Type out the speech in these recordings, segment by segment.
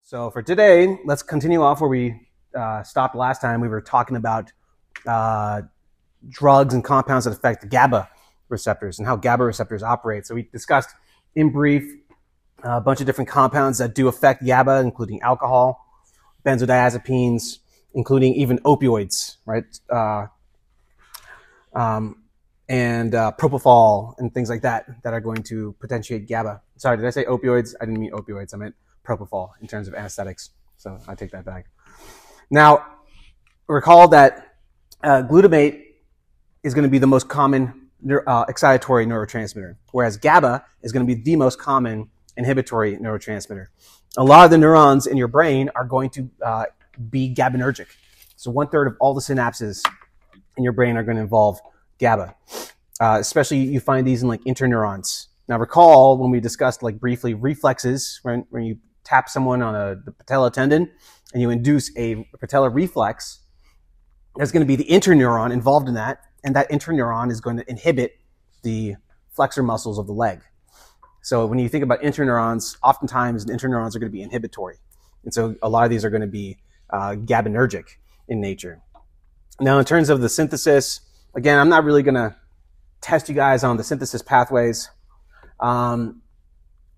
So for today, let's continue off where we stopped last time. We were talking about drugs and compounds that affect the GABA receptors and how GABA receptors operate. So we discussed in brief a bunch of different compounds that do affect GABA, including alcohol, benzodiazepines, including even opioids, right? And propofol and things like that are going to potentiate GABA. Sorry, did I say opioids? I didn't mean opioids. I meant propofol in terms of anesthetics. So I take that back. Now, recall that glutamate is going to be the most common excitatory neurotransmitter, whereas GABA is going to be the most common inhibitory neurotransmitter. A lot of the neurons in your brain are going to be GABAergic. So 1/3 of all the synapses in your brain are going to involve GABA. Especially you find these in like interneurons. Now recall when we discussed like briefly reflexes, when you tap someone on the patella tendon and you induce a patellar reflex, there's going to be the interneuron involved in that, and that interneuron is going to inhibit the flexor muscles of the leg. So when you think about interneurons, oftentimes the internneurons are going to be inhibitory. And so a lot of these are going to be GABAergic in nature. Now in terms of the synthesis, again, I'm not really going to test you guys on the synthesis pathways,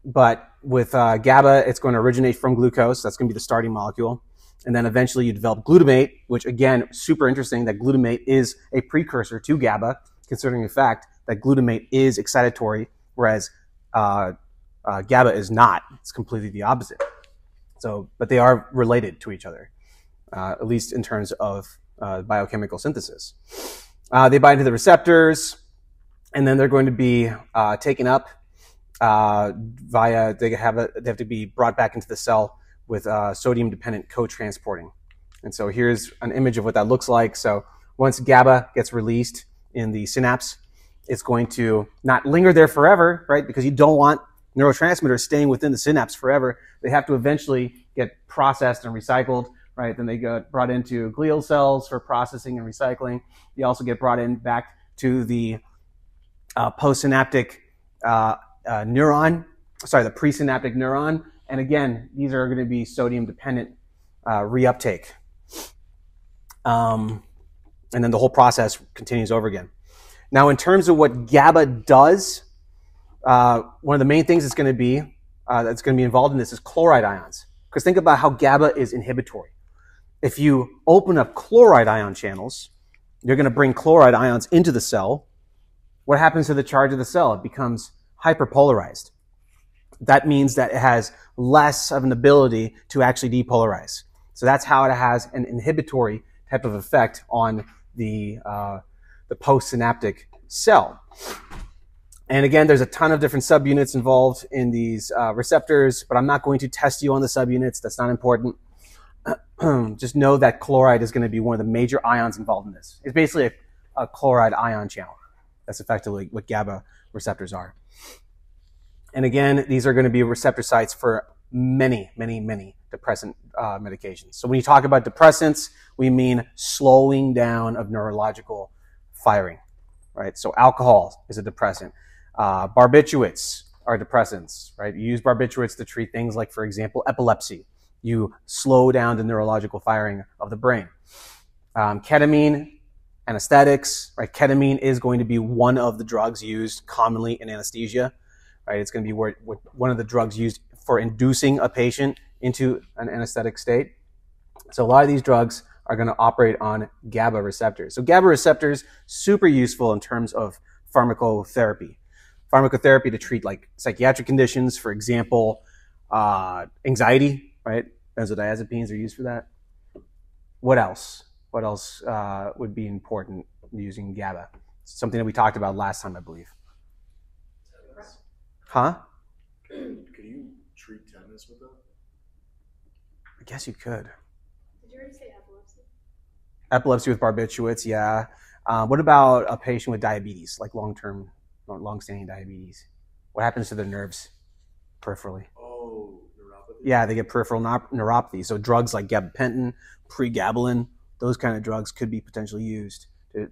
but with GABA, it's going to originate from glucose. That's going to be the starting molecule. And then eventually you develop glutamate, which again, super interesting that glutamate is a precursor to GABA, considering the fact that glutamate is excitatory, whereas GABA is not. It's completely the opposite. So, but they are related to each other, at least in terms of biochemical synthesis. They bind to the receptors, and then they're going to be taken up via, they have to be brought back into the cell with sodium-dependent co-transporting. And so here's an image of what that looks like. So once GABA gets released in the synapse, it's going to not linger there forever, right? Because you don't want neurotransmitters staying within the synapse forever. They have to eventually get processed and recycled, right? Then they get brought into glial cells for processing and recycling. They also get brought in back to the postsynaptic neuron, the presynaptic neuron. And again, these are going to be sodium-dependent reuptake. And then the whole process continues over again. Now, in terms of what GABA does, one of the main things that's going to be involved in this is chloride ions. Because think about how GABA is inhibitory. If you open up chloride ion channels, you're going to bring chloride ions into the cell. What happens to the charge of the cell? It becomes hyperpolarized. That means that it has less of an ability to actually depolarize. So that's how it has an inhibitory type of effect on the postsynaptic cell. And again, there's a ton of different subunits involved in these receptors, but I'm not going to test you on the subunits. That's not important. Just know that chloride is going to be one of the major ions involved in this. It's basically a chloride ion channel. That's effectively what GABA receptors are. And again, these are going to be receptor sites for many, many, many depressant medications. So when you talk about depressants, we mean slowing down of neurological firing, right? So alcohol is a depressant. Barbiturates are depressants, right? You use barbiturates to treat things like, for example, epilepsy. You slow down the neurological firing of the brain. Ketamine, anesthetics, right? Ketamine is going to be one of the drugs used commonly in anesthesia, right? It's going to be one of the drugs used for inducing a patient into an anesthetic state. So a lot of these drugs are going to operate on GABA receptors. So GABA receptors, super useful in terms of pharmacotherapy. Pharmacotherapy to treat like psychiatric conditions, for example, anxiety, right? Benzodiazepines are used for that. What else? What else would be important using GABA? Something that we talked about last time, I believe. Tetanus. Huh? Could you treat tetanus with that? I guess you could. Did you already say epilepsy? Epilepsy with barbiturates, yeah. What about a patient with diabetes, like long-standing diabetes? What happens to their nerves peripherally? Oh, neuropathy? Yeah, they get peripheral neuropathy. So drugs like gabapentin, pregabalin, those kind of drugs could be potentially used to,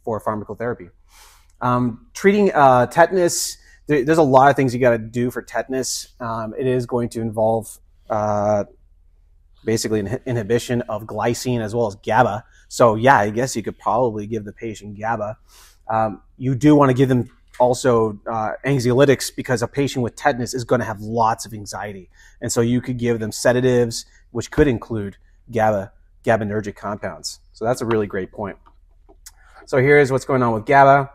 for pharmacotherapy. Treating tetanus, there's a lot of things you got to do for tetanus. It is going to involve basically inhibition of glycine as well as GABA. So yeah, I guess you could probably give the patient GABA. You do want to give them also anxiolytics, because a patient with tetanus is going to have lots of anxiety. And so you could give them sedatives, which could include GABAergic compounds. So that's a really great point. So here's what's going on with GABA.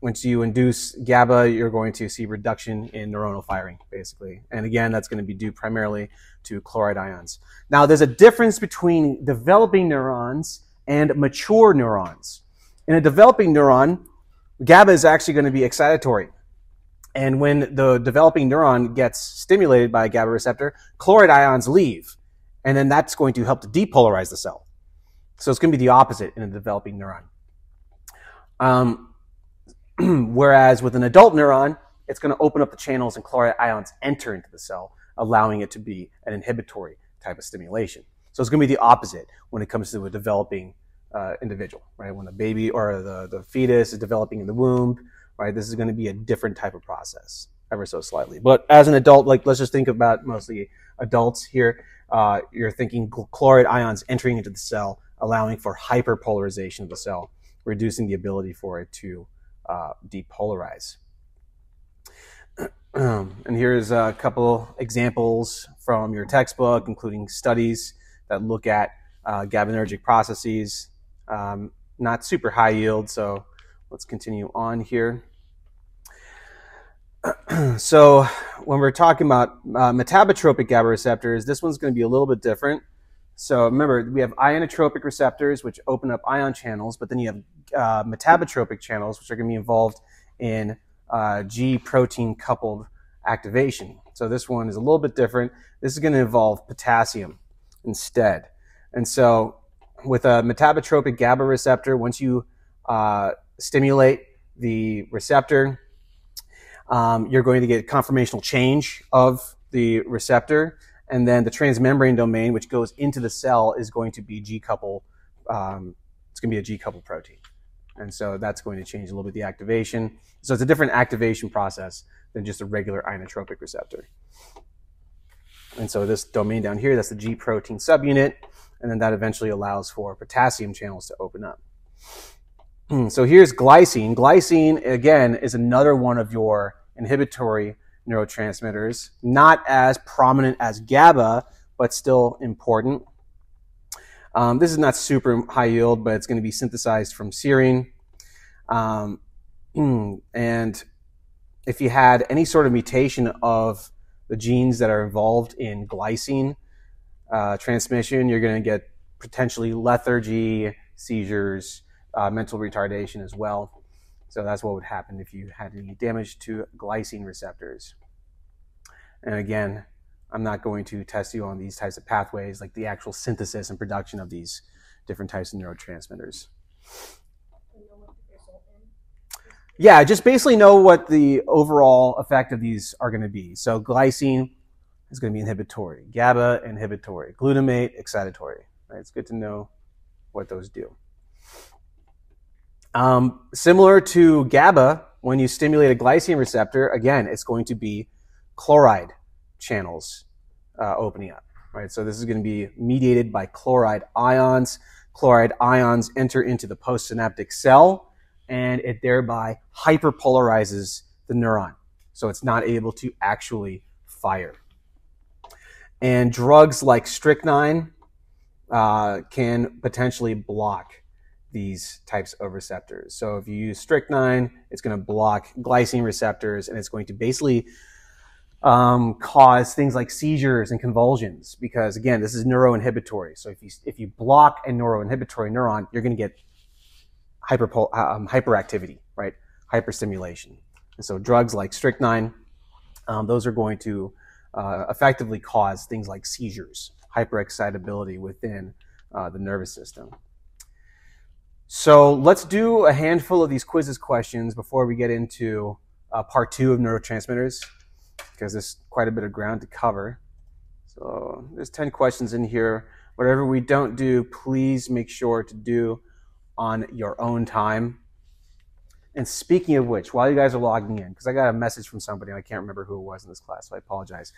Once you induce GABA, you're going to see reduction in neuronal firing, basically. And again, that's going to be due primarily to chloride ions. Now, there's a difference between developing neurons and mature neurons. In a developing neuron, GABA is actually going to be excitatory. And when the developing neuron gets stimulated by a GABA receptor, chloride ions leave. And then that's going to help to depolarize the cell. So it's going to be the opposite in a developing neuron. Whereas with an adult neuron, it's going to open up the channels and chloride ions enter into the cell, allowing it to be an inhibitory type of stimulation. So it's going to be the opposite when it comes to a developing individual, right? When the baby or the fetus is developing in the womb, right? This is going to be a different type of process, ever so slightly. But as an adult, like let's just think about mostly adults here. You're thinking chloride ions entering into the cell, allowing for hyperpolarization of the cell, reducing the ability for it to depolarize. And here's a couple examples from your textbook, including studies that look at GABAergic processes. Not super high yield, so let's continue on here. So when we're talking about metabotropic GABA receptors, this one's going to be a little bit Different. So remember, we have ionotropic receptors, which open up ion channels, but then you have metabotropic channels, which are going to be involved in G protein coupled activation. So this one is a little bit different. This is going to involve potassium instead. And so with a metabotropic GABA receptor, once you stimulate the receptor, you're going to get conformational change of the receptor. And then the transmembrane domain, which goes into the cell, is going to be G-couple. It's going to be a G-couple protein. And so that's going to change a little bit the activation. So it's a different activation process than just a regular ionotropic receptor. And so this domain down here, that's the G protein subunit. And then that eventually allows for potassium channels to open up. So here's glycine. Glycine, again, is another one of your inhibitory neurotransmitters, not as prominent as GABA, but still important. This is not super high yield, but it's going to be synthesized from serine. And if you had any sort of mutation of the genes that are involved in glycine transmission, you're going to get potentially lethargy, seizures, mental retardation as well. So that's what would happen if you had any damage to glycine receptors. And again, I'm not going to test you on these types of pathways, like the actual synthesis and production of these different types of neurotransmitters. Yeah, just basically know what the overall effect of these are going to be. So glycine is going to be inhibitory, GABA inhibitory, glutamate excitatory. Right? It's good to know what those do. Similar to GABA, when you stimulate a glycine receptor, again, it's going to be chloride channels opening up, right? So this is going to be mediated by chloride ions. Chloride ions enter into the postsynaptic cell, and it thereby hyperpolarizes the neuron. So it's not able to actually fire. And drugs like strychnine can potentially block these types of receptors. So if you use strychnine, it's going to block glycine receptors, and it's going to basically cause things like seizures and convulsions, because again, this is neuroinhibitory. So if you block a neuroinhibitory neuron, you're going to get hyperactivity, right? Hyperstimulation. And so drugs like strychnine, those are going to effectively cause things like seizures, hyperexcitability within the nervous system. So let's do a handful of these quizzes questions before we get into part 2 of neurotransmitters, because there's quite a bit of ground to cover. So there's 10 questions in here. Whatever we don't do, please make sure to do on your own time. And speaking of which, while you guys are logging in, because I got a message from somebody, and I can't remember who it was in this class, so I apologize.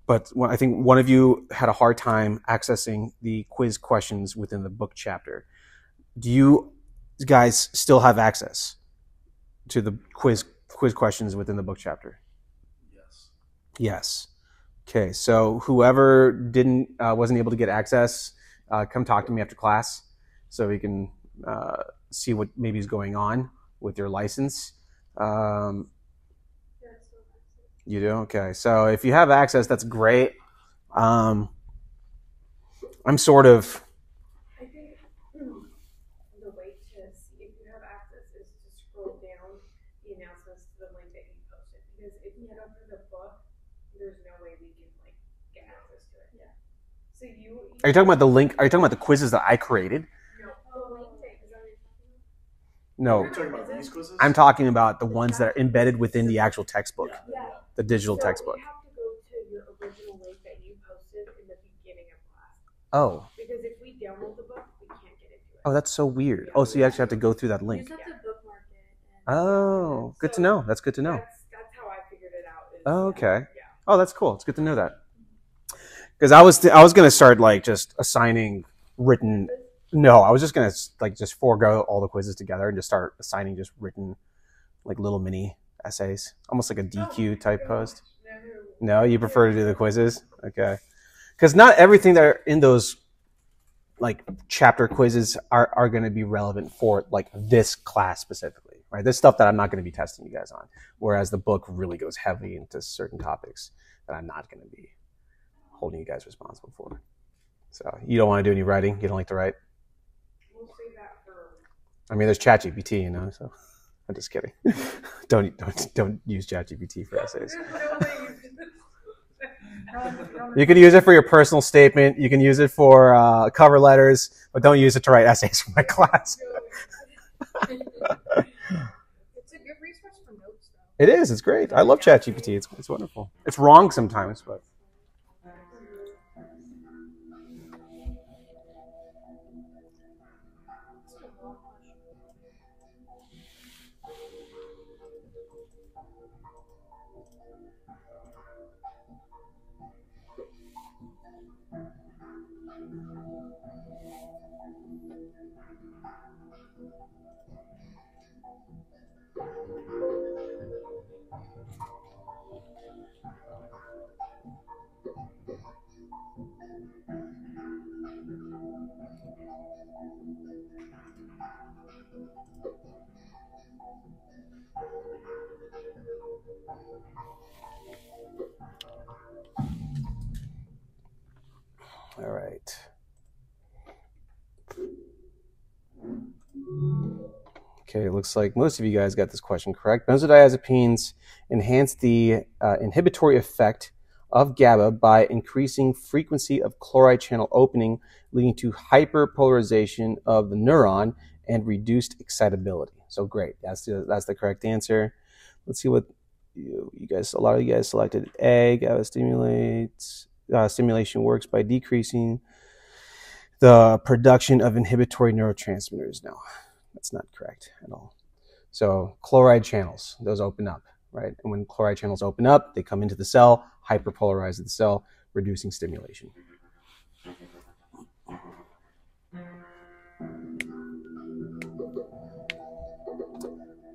but I think one of you had a hard time accessing the quiz questions within the book chapter. Do you guys still have access to the quiz questions within the book chapter? Yes. Yes. Okay, so whoever wasn't able to get access, come talk to me after class so we can see what maybe is going on with your license. You do? Okay. So if you have access, that's great. I'm sort of... I think the way to see if you have access is to scroll down the announcements to the link that you posted. Because if you head up to the book, there's no way we can like get access to it. Yeah. So you Are you talking about the link? Are you talking about the quizzes that I created? No. The link is that what you're talking about? No. Are you talking about these quizzes? I'm talking about the ones that are embedded within the actual textbook, Yeah. the digital So textbook. you have to go to your original link that you posted in the beginning of class. Oh. Because if we download the book, we can't get into it. Oh, that's so weird. Oh, so you actually have to go through that You link. just have to bookmark it. Oh, good to know. That's good to know. That's how I figured it out. Oh, okay. Yeah. Oh, that's cool. It's good to know that. Because I was gonna start like just assigning written. No, I was just gonna like just forego all the quizzes together and just start assigning just written, like little mini essays, almost like a DQ type post. No, you prefer to do the quizzes? Okay. Because not everything that are in those like chapter quizzes are going to be relevant for like this class specifically, right? There's stuff that I'm not going to be testing you guys on, whereas the book really goes heavy into certain topics that I'm not going to be holding you guys responsible for. So you don't want to do any writing? You don't like to write? We'll save that for... I mean, there's ChatGPT, you know, so I'm just kidding. Don't use ChatGPT for essays. You can use it for your personal statement. You can use it for cover letters, but don't use it to write essays for my class. It's a good resource for notes, though. It is. It's great. I love ChatGPT. It's wonderful. It's wrong sometimes, but... All right. Okay, it looks like most of you guys got this question correct. Benzodiazepines enhance the inhibitory effect of GABA by increasing frequency of chloride channel opening, leading to hyperpolarization of the neuron and reduced excitability. So great, that's the correct answer. Let's see what you guys. A lot of you guys selected A. GABA stimulation works by decreasing the production of inhibitory neurotransmitters. No, that's not correct at all. So chloride channels, those open up, right? And when chloride channels open up, they come into the cell, hyperpolarize the cell, reducing stimulation.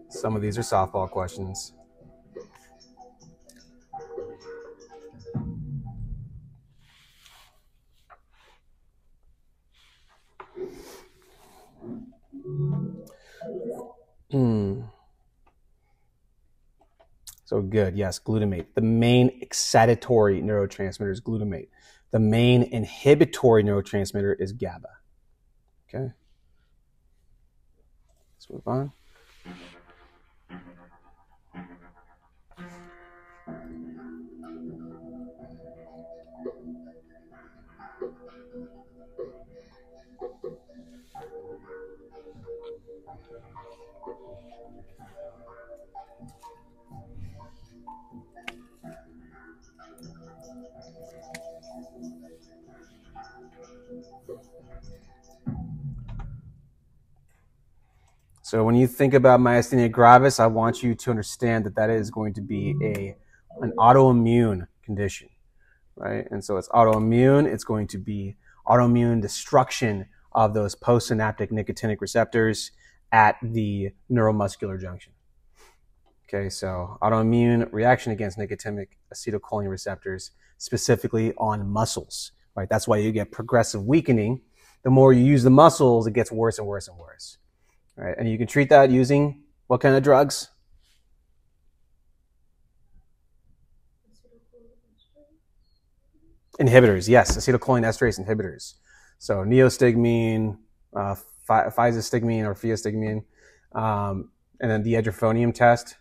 Some of these are softball questions. So good, yes, glutamate. The main excitatory neurotransmitter is glutamate. The main inhibitory neurotransmitter is GABA. Okay. Let's move on. So when you think about myasthenia gravis, I want you to understand that that is going to be an autoimmune condition. right? And so it's autoimmune. It's going to be autoimmune destruction of those postsynaptic nicotinic receptors at the neuromuscular junction. Okay, so autoimmune reaction against nicotinic acetylcholine receptors, specifically on muscles, right? That's why you get progressive weakening. The more you use the muscles, it gets worse and worse and worse, right? And you can treat that using what kind of drugs? Inhibitors, yes, acetylcholine esterase inhibitors. So neostigmine, physostigmine or pheostigmine, and then the edrophonium test,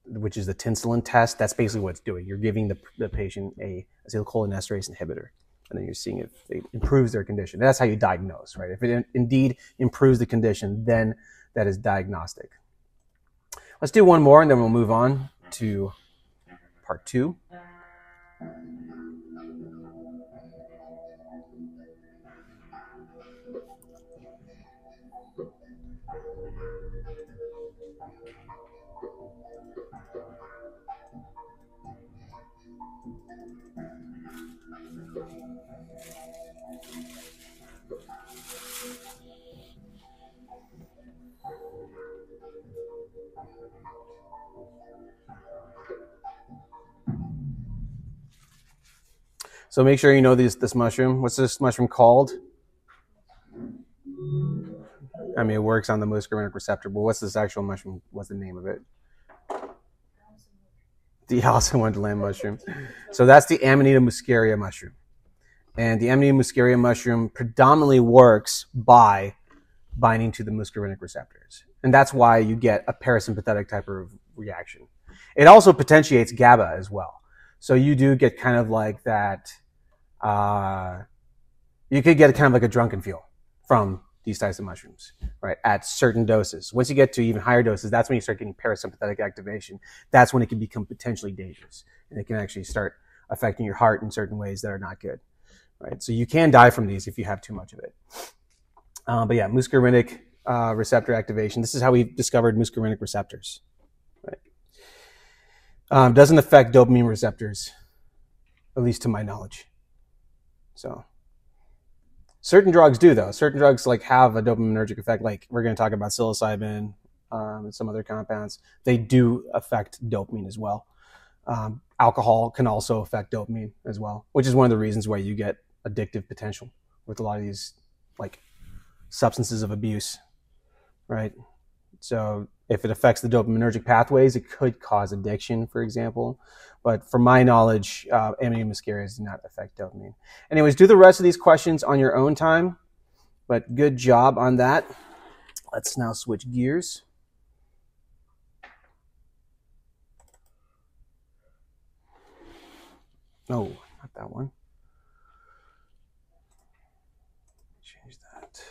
which is the tinselin test. That's basically what it's doing. You're giving the patient a acetylcholine esterase inhibitor, and then you're seeing if it improves their condition. That's how you diagnose, right? If it indeed improves the condition, then that is diagnostic. Let's do one more, and then we'll move on to part 2. So make sure you know this mushroom. What's this mushroom called? I mean, it works on the muscarinic receptor, but what's this actual mushroom? What's the name of it? The Alice Wonderland mushroom. So that's the Amanita muscaria mushroom. And the Amanita muscaria mushroom predominantly works by binding to the muscarinic receptors. And that's why you get a parasympathetic type of reaction. It also potentiates GABA as well. So you do get kind of like that, you could get kind of like a drunken feel from these types of mushrooms, right, at certain doses. Once you get to even higher doses, that's when you start getting parasympathetic activation. That's when it can become potentially dangerous. And it can actually start affecting your heart in certain ways that are not good, right? So you can die from these if you have too much of it. But yeah, muscarinic receptor activation. This is how we discovered muscarinic receptors, right? Doesn't affect dopamine receptors, at least to my knowledge. So certain drugs do, though. Certain drugs like have a dopaminergic effect, like we're going to talk about psilocybin and some other compounds. They do affect dopamine as well. Alcohol can also affect dopamine as well, which is one of the reasons why you get addictive potential with a lot of these like substances of abuse, right? So if it affects the dopaminergic pathways, it could cause addiction, for example. But from my knowledge, Amanita muscaria do not affect dopamine. Anyways, do the rest of these questions on your own time. But good job on that. Let's now switch gears. No, not that one. Change that.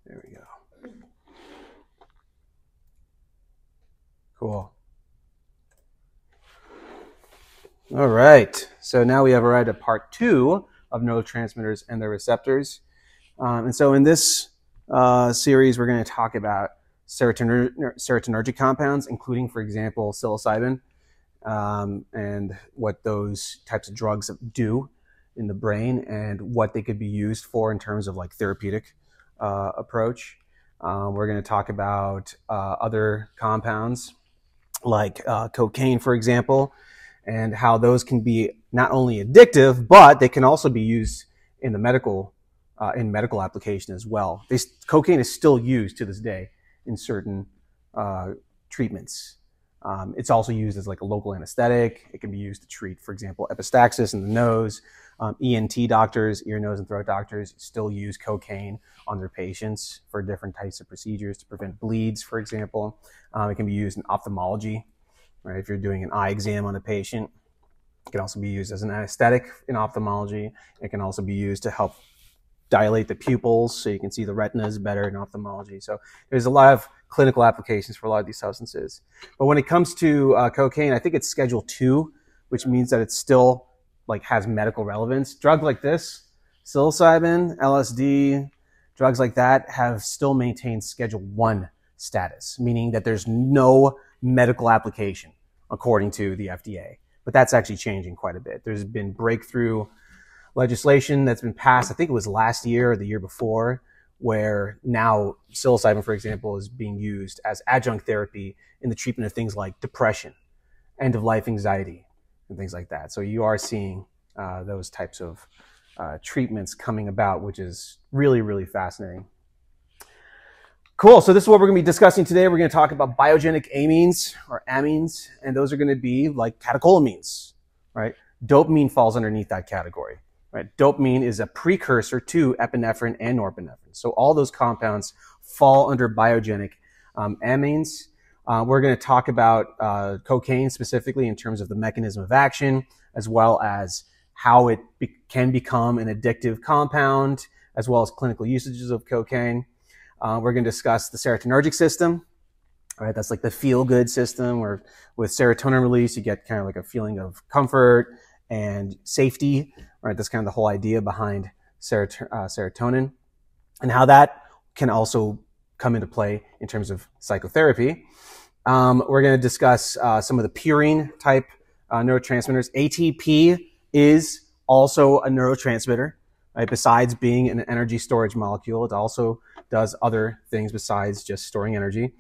There we go. Cool. All right. So now we have arrived at part 2 of neurotransmitters and their receptors. And so in this series, we're going to talk about serotonergic compounds, including, for example, psilocybin, and what those types of drugs do in the brain and what they could be used for in terms of like therapeutic approach. We're going to talk about other compounds like cocaine, for example, and how those can be not only addictive, but they can also be used in the medical application as well. Cocaine is still used to this day in certain treatments. It's also used as like a local anesthetic. It can be used to treat, for example, epistaxis in the nose. ENT doctors, ear, nose, and throat doctors still use cocaine on their patients for different types of procedures to prevent bleeds, for example. It can be used in ophthalmology, right? If you're doing an eye exam on a patient, it can also be used as an anesthetic in ophthalmology. It can also be used to help dilate the pupils so you can see the retinas better in ophthalmology. So there's a lot of clinical applications for a lot of these substances. But when it comes to cocaine, I think it's Schedule 2, which means that it's still like has medical relevance. Drugs like this, psilocybin, LSD, drugs like that have still maintained Schedule 1 status, meaning that there's no medical application according to the FDA but that's actually changing quite a bit. There's been breakthrough legislation that's been passed, I think it was last year or the year before, where now psilocybin, for example, is being used as adjunct therapy in the treatment of things like depression, end-of-life anxiety, and things like that. So you are seeing those types of treatments coming about, which is really, really fascinating. Cool. So this is what we're going to be discussing today. We're going to talk about biogenic amines or amines, and those are going to be like catecholamines, right? Dopamine falls underneath that category, right? Dopamine is a precursor to epinephrine and norepinephrine. So all those compounds fall under biogenic amines. We're going to talk about cocaine specifically in terms of the mechanism of action, as well as how it can become an addictive compound, as well as clinical usages of cocaine. We're going to discuss the serotonergic system. All right, that's like the feel-good system, where with serotonin release, you get kind of like a feeling of comfort and safety. Right, that's kind of the whole idea behind serotonin, and how that can also come into play in terms of psychotherapy. We're going to discuss some of the purine type neurotransmitters. ATP is also a neurotransmitter, right? Besides being an energy storage molecule, it also does other things besides just storing energy.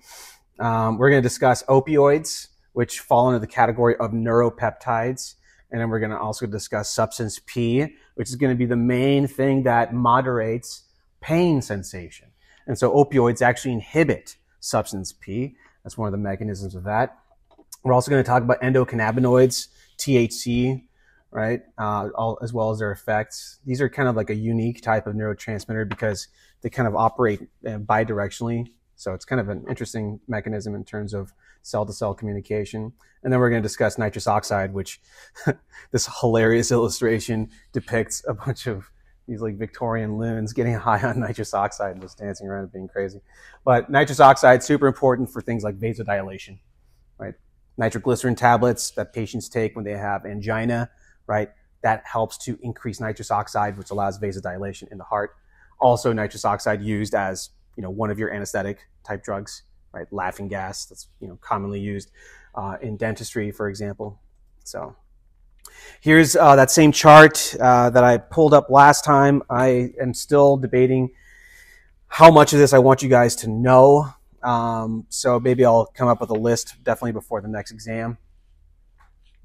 We're going to discuss opioids, which fall under the category of neuropeptides. And then we're going to also discuss substance P, which is going to be the main thing that moderates pain sensation. And so opioids actually inhibit substance P. That's one of the mechanisms of that. We're also going to talk about endocannabinoids, THC, right, as well as their effects. These are kind of like a unique type of neurotransmitter because they kind of operate bidirectionally. So it's kind of an interesting mechanism in terms of cell-to-cell communication. And then we're going to discuss nitrous oxide, which this hilarious illustration depicts a bunch of these like Victorian loons getting high on nitrous oxide and just dancing around and being crazy. But nitrous oxide, super important for things like vasodilation, right? Nitroglycerin tablets that patients take when they have angina, right? That helps to increase nitrous oxide, which allows vasodilation in the heart. Also, nitrous oxide used as, one of your anesthetic type drugs, right? Laughing gas, that's, commonly used in dentistry, for example. So here's that same chart that I pulled up last time. I am still debating how much of this I want you guys to know. So maybe I'll come up with a list definitely before the next exam.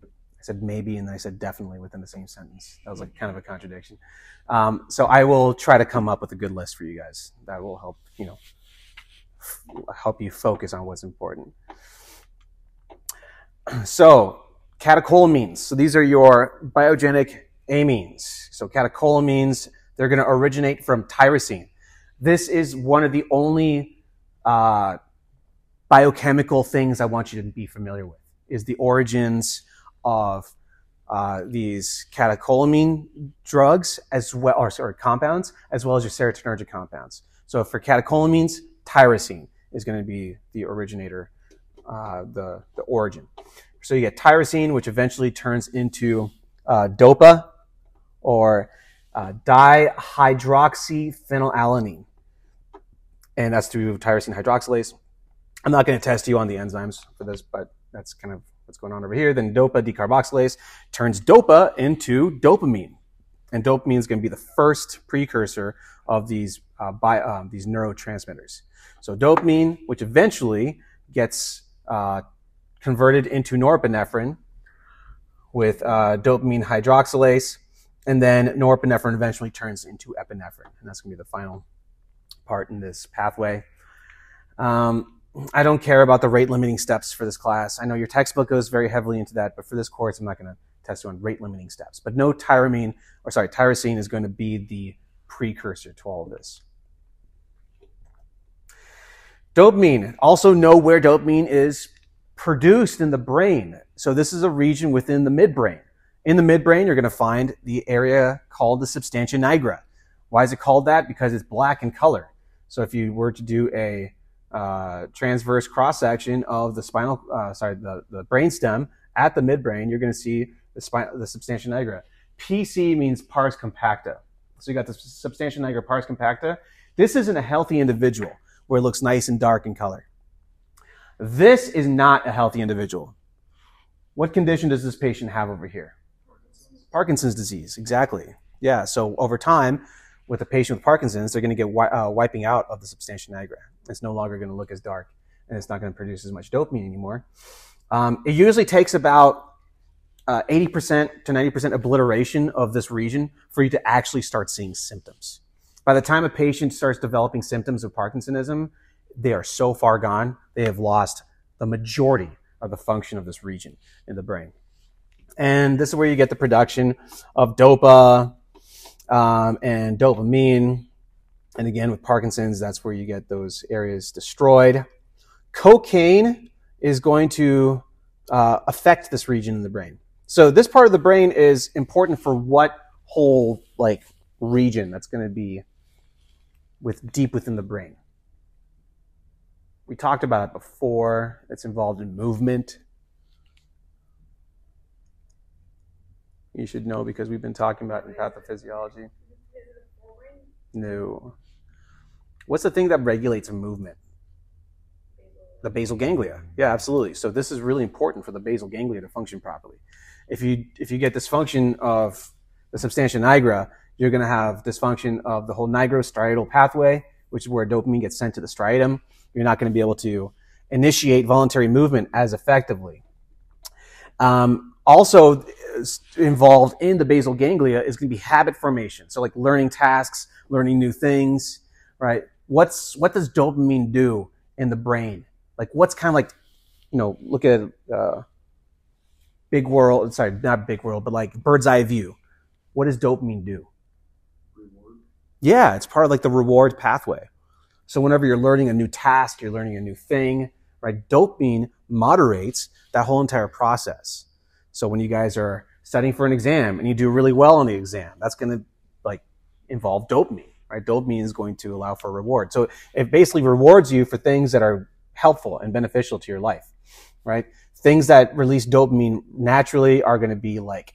I said maybe, and then I said definitely within the same sentence. That was like kind of a contradiction. So I will try to come up with a good list for you guys. That will help, help you focus on what's important. So catecholamines. So these are your biogenic amines. So catecholamines, they're going to originate from tyrosine. This is one of the only biochemical things I want you to be familiar with, is the origins of these catecholamine drugs compounds, as well as your serotonergic compounds. So for catecholamines, tyrosine is going to be the originator, the origin. So you get tyrosine, which eventually turns into dopa, or dihydroxyphenylalanine. And that's through tyrosine hydroxylase. I'm not going to test you on the enzymes for this, but that's kind of what's going on over here. Then dopa decarboxylase turns dopa into dopamine. And dopamine is going to be the first precursor of these neurotransmitters. So dopamine, which eventually gets converted into norepinephrine with dopamine hydroxylase, and then norepinephrine eventually turns into epinephrine. And that's going to be the final part in this pathway. I don't care about the rate-limiting steps for this class. I know your textbook goes very heavily into that, but for this course, I'm not going to test you on rate-limiting steps. But no tyrosine is going to be the precursor to all of this. Dopamine. Also know where dopamine is produced in the brain. So this is a region within the midbrain. In the midbrain, you're going to find the area called the substantia nigra. Why is it called that? Because it's black in color. So if you were to do a transverse cross-section of the the brainstem at the midbrain, you're going to see the substantia nigra. PC means pars compacta. So you got the substantia nigra pars compacta. This isn't a healthy individual where it looks nice and dark in color. This is not a healthy individual. What condition does this patient have over here? Parkinson's disease, exactly. Yeah, so over time, with a patient with Parkinson's, they're going to get wiping out of the substantia nigra. It's no longer going to look as dark, and it's not going to produce as much dopamine anymore. It usually takes about 80% to 90% obliteration of this region for you to actually start seeing symptoms. By the time a patient starts developing symptoms of Parkinsonism, they are so far gone, they have lost the majority of the function of this region in the brain. And this is where you get the production of dopa and dopamine. And again, with Parkinson's, that's where you get those areas destroyed. Cocaine is going to affect this region in the brain. So this part of the brain is important for what whole region that's going to be deep within the brain. We talked about it before. It's involved in movement. You should know because we've been talking about it in pathophysiology. No. What's the thing that regulates movement? The basal ganglia. Yeah, absolutely. So this is really important for the basal ganglia to function properly. If you get dysfunction of the substantia nigra, you're going to have dysfunction of the whole nigrostriatal pathway, which is where dopamine gets sent to the striatum. You're not going to be able to initiate voluntary movement as effectively. Also involved in the basal ganglia is going to be habit formation. So like learning tasks, learning new things, right? What does dopamine do in the brain? Like what's kind of like, look at big world, sorry, not big world, but like bird's eye view. What does dopamine do? Reward. Yeah, it's part of like the reward pathway. So whenever you're learning a new task, you're learning a new thing, right? Dopamine moderates that whole entire process. So when you guys are studying for an exam and you do really well on the exam, that's going to involve dopamine, right? Dopamine is going to allow for reward. So it basically rewards you for things that are helpful and beneficial to your life, right? Things that release dopamine naturally are going to be like,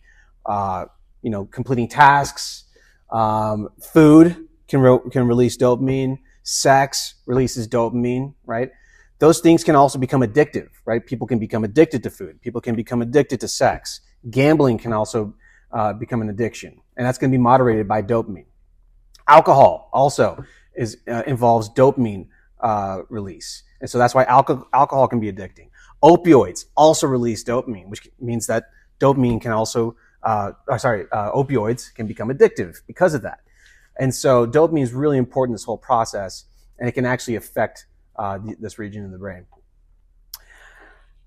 completing tasks. Food can release dopamine. Sex releases dopamine, right? Those things can also become addictive, right? People can become addicted to food. People can become addicted to sex. Gambling can also become an addiction, and that's going to be moderated by dopamine. Alcohol also involves dopamine release, and so that's why alcohol can be addicting. Opioids also release dopamine, which means that dopamine can also, opioids can become addictive because of that. And so dopamine is really important in this whole process, and it can actually affect this region in the brain.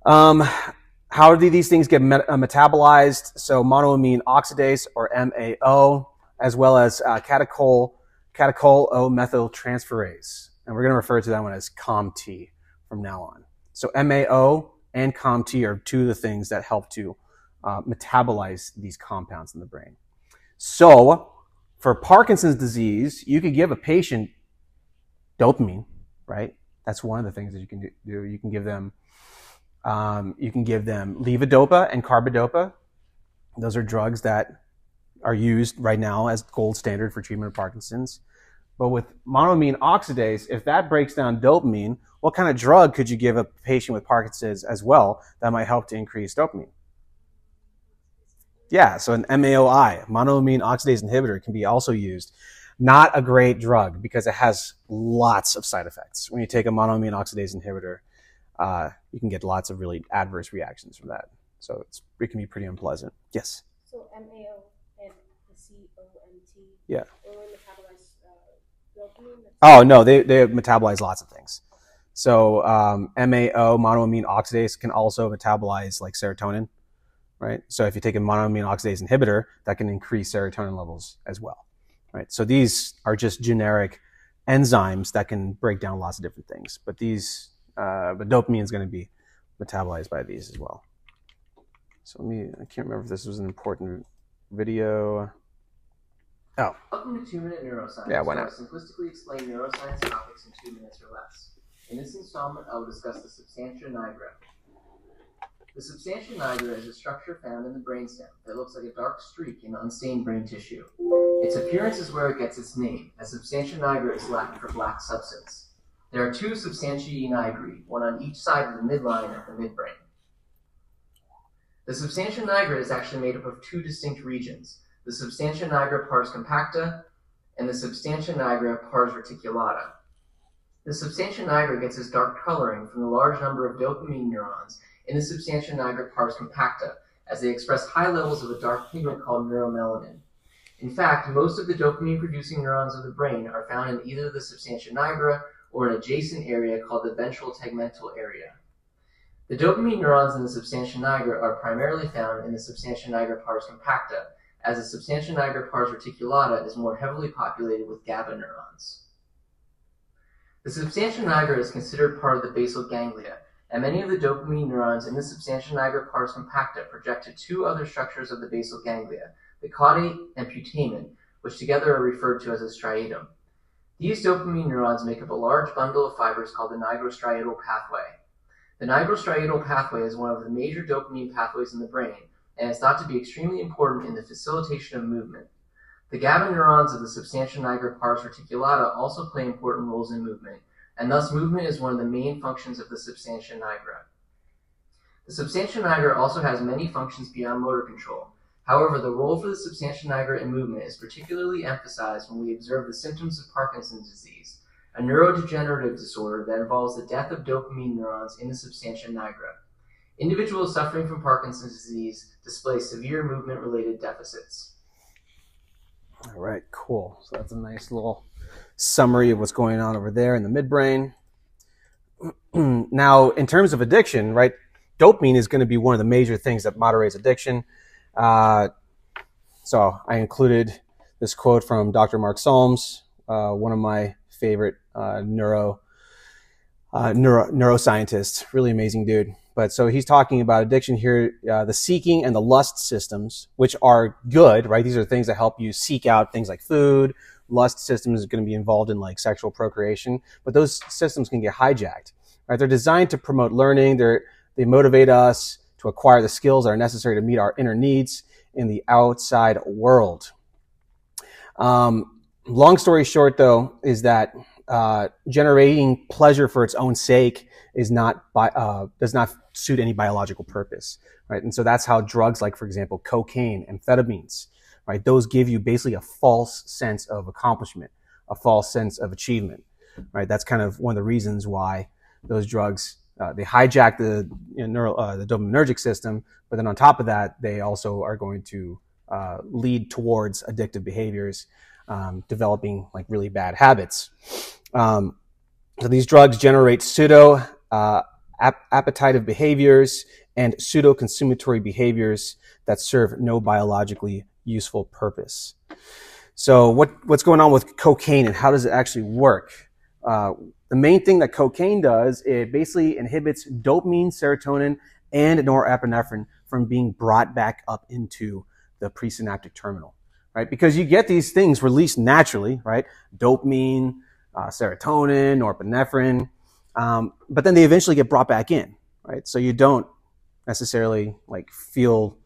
How do these things get metabolized? So monoamine oxidase, or MAO, as well as catechol-O-methyltransferase. And we're going to refer to that one as COMT from now on. So MAO and COMT are two of the things that help to metabolize these compounds in the brain. So for Parkinson's disease, you could give a patient dopamine, right? That's one of the things that you can do. You can give them levodopa and carbidopa. Those are drugs that are used right now as gold standard for treatment of Parkinson's. But with monoamine oxidase, if that breaks down dopamine, what kind of drug could you give a patient with Parkinson's as well that might help to increase dopamine? Yeah, so an MAOI, monoamine oxidase inhibitor, can be also used. Not a great drug because it has lots of side effects. When you take a monoamine oxidase inhibitor, you can get lots of really adverse reactions from that. So it can be pretty unpleasant. Yes? So MAO and COMT, yeah. Will they metabolize dopamine? Oh, no, they metabolize lots of things. So MAO, monoamine oxidase, can also metabolize like serotonin, right? So if you take a monoamine oxidase inhibitor, that can increase serotonin levels as well, right? So these are just generic enzymes that can break down lots of different things. But but dopamine is going to be metabolized by these as well. So I can't remember if this was an important video. Oh. Welcome to 2-Minute Neuroscience. Yeah, why not? I'll simplistically explain neuroscience topics in 2 minutes or less. In this installment, I will discuss the substantia nigra. The substantia nigra is a structure found in the brainstem that looks like a dark streak in unstained brain tissue. Its appearance is where it gets its name, as substantia nigra is Latin for black substance. There are two substantiae nigri, one on each side of the midline of the midbrain. The substantia nigra is actually made up of two distinct regions, the substantia nigra pars compacta and the substantia nigra pars reticulata. The substantia nigra gets its dark coloring from the large number of dopamine neurons in the substantia nigra pars compacta, as they express high levels of a dark pigment called neuromelanin. In fact, most of the dopamine-producing neurons of the brain are found in either the substantia nigra or an adjacent area called the ventral tegmental area. The dopamine neurons in the substantia nigra are primarily found in the substantia nigra pars compacta, as the substantia nigra pars reticulata is more heavily populated with GABA neurons. The substantia nigra is considered part of the basal ganglia, and many of the dopamine neurons in the substantia nigra pars compacta project to two other structures of the basal ganglia, the caudate and putamen, which together are referred to as a striatum. These dopamine neurons make up a large bundle of fibers called the nigrostriatal pathway. The nigrostriatal pathway is one of the major dopamine pathways in the brain, and is thought to be extremely important in the facilitation of movement. The GABA neurons of the substantia nigra pars reticulata also play important roles in movement, and thus movement is one of the main functions of the substantia nigra. The substantia nigra also has many functions beyond motor control. However, the role for the substantia nigra in movement is particularly emphasized when we observe the symptoms of Parkinson's disease, a neurodegenerative disorder that involves the death of dopamine neurons in the substantia nigra. Individuals suffering from Parkinson's disease display severe movement-related deficits. All right, cool. So that's a nice little summary of what's going on over there in the midbrain. Now, in terms of addiction, right, dopamine is going to be one of the major things that moderates addiction. So I included this quote from Dr. Mark Solms, one of my favorite neuroscientists, really amazing dude. But so he's talking about addiction here, the seeking and the lust systems, which are good, right? These are things that help you seek out things like food. Lust systems are going to be involved in like sexual procreation, but those systems can get hijacked, right? They're designed to promote learning. They motivate us to acquire the skills that are necessary to meet our inner needs in the outside world. Long story short, though, is that generating pleasure for its own sake is does not suit any biological purpose, right? And so that's how drugs like, for example, cocaine, amphetamines, right? Those give you basically a false sense of accomplishment, a false sense of achievement, right? That's kind of one of the reasons why those drugs, they hijack the dopaminergic system, but then on top of that, they also are going to lead towards addictive behaviors, developing like really bad habits. So these drugs generate pseudo appetitive behaviors and pseudo consummatory behaviors that serve no biologically useful purpose. So what's going on with cocaine and how does it actually work? The main thing that cocaine does, it basically inhibits dopamine, serotonin, and norepinephrine from being brought back up into the presynaptic terminal, right? Because you get these things released naturally, right? Dopamine, serotonin, norepinephrine, but then they eventually get brought back in, right? So you don't necessarily like feel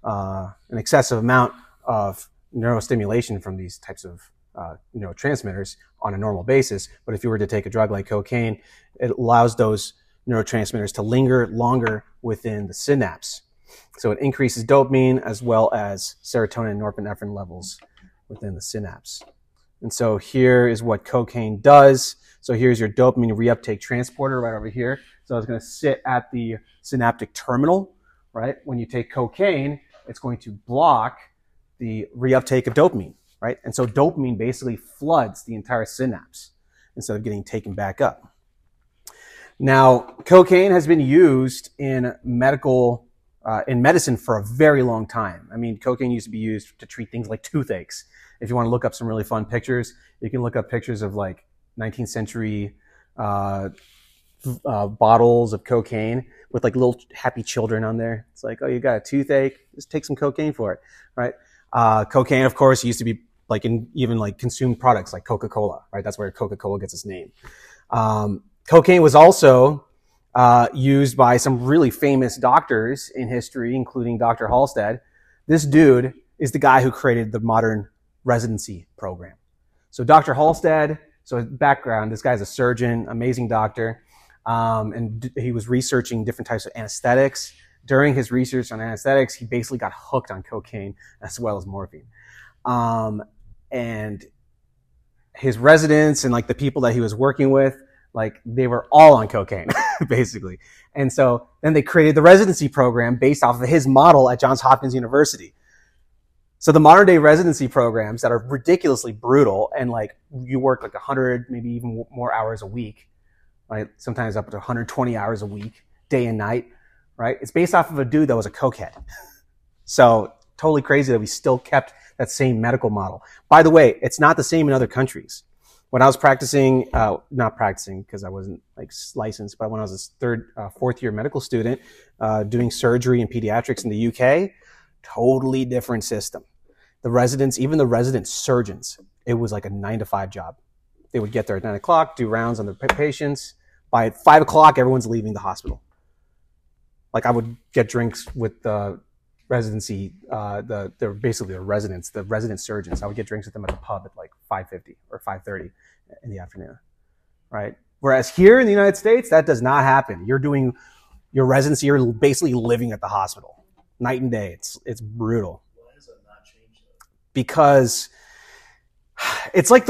an excessive amount of neurostimulation from these types of neurotransmitters on a normal basis. But if you were to take a drug like cocaine, it allows those neurotransmitters to linger longer within the synapse. So it increases dopamine as well as serotonin and norepinephrine levels within the synapse. And so here is what cocaine does. So here's your dopamine reuptake transporter right over here. So it's going to sit at the synaptic terminal, right? When you take cocaine, it's going to block the reuptake of dopamine, right? And so dopamine basically floods the entire synapse instead of getting taken back up. Now, cocaine has been used in medicine for a very long time. I mean, cocaine used to be used to treat things like toothaches. If you want to look up some really fun pictures, you can look up pictures of like 19th century bottles of cocaine with like little happy children on there. It's like, oh, you got a toothache? Just take some cocaine for it, right? Cocaine, of course, used to be like in even like consumed products like Coca-Cola, right? That's where Coca-Cola gets its name. Cocaine was also used by some really famous doctors in history, including Dr. Halsted. This dude is the guy who created the modern residency program. So Dr. Halsted, so his background, this guy's a surgeon, amazing doctor, and he was researching different types of anesthetics, during his research on anesthetics, he basically got hooked on cocaine as well as morphine. And his residents and like the people that he was working with, like they were all on cocaine, basically. And so then they created the residency program based off of his model at Johns Hopkins University. So the modern day residency programs that are ridiculously brutal and like you work like 100, maybe even more hours a week, right? Sometimes up to 120 hours a week, day and night, right? It's based off of a dude that was a cokehead. So totally crazy that we still kept that same medical model. By the way, it's not the same in other countries. When I was practicing, not practicing because I wasn't like licensed, but when I was a fourth year medical student, doing surgery and pediatrics in the UK, totally different system. The residents, even the resident surgeons, it was like a 9-to-5 job. They would get there at 9 o'clock, do rounds on their patients. By 5 o'clock, everyone's leaving the hospital. Like I would get drinks with the residency, they're basically the residents, the resident surgeons. I would get drinks with them at the pub at like 5:50 or 5:30 in the afternoon, right? Whereas here in the United States, that does not happen. You're doing your residency, you're basically living at the hospital night and day. It's brutal. Why has that not changed though? Because it's like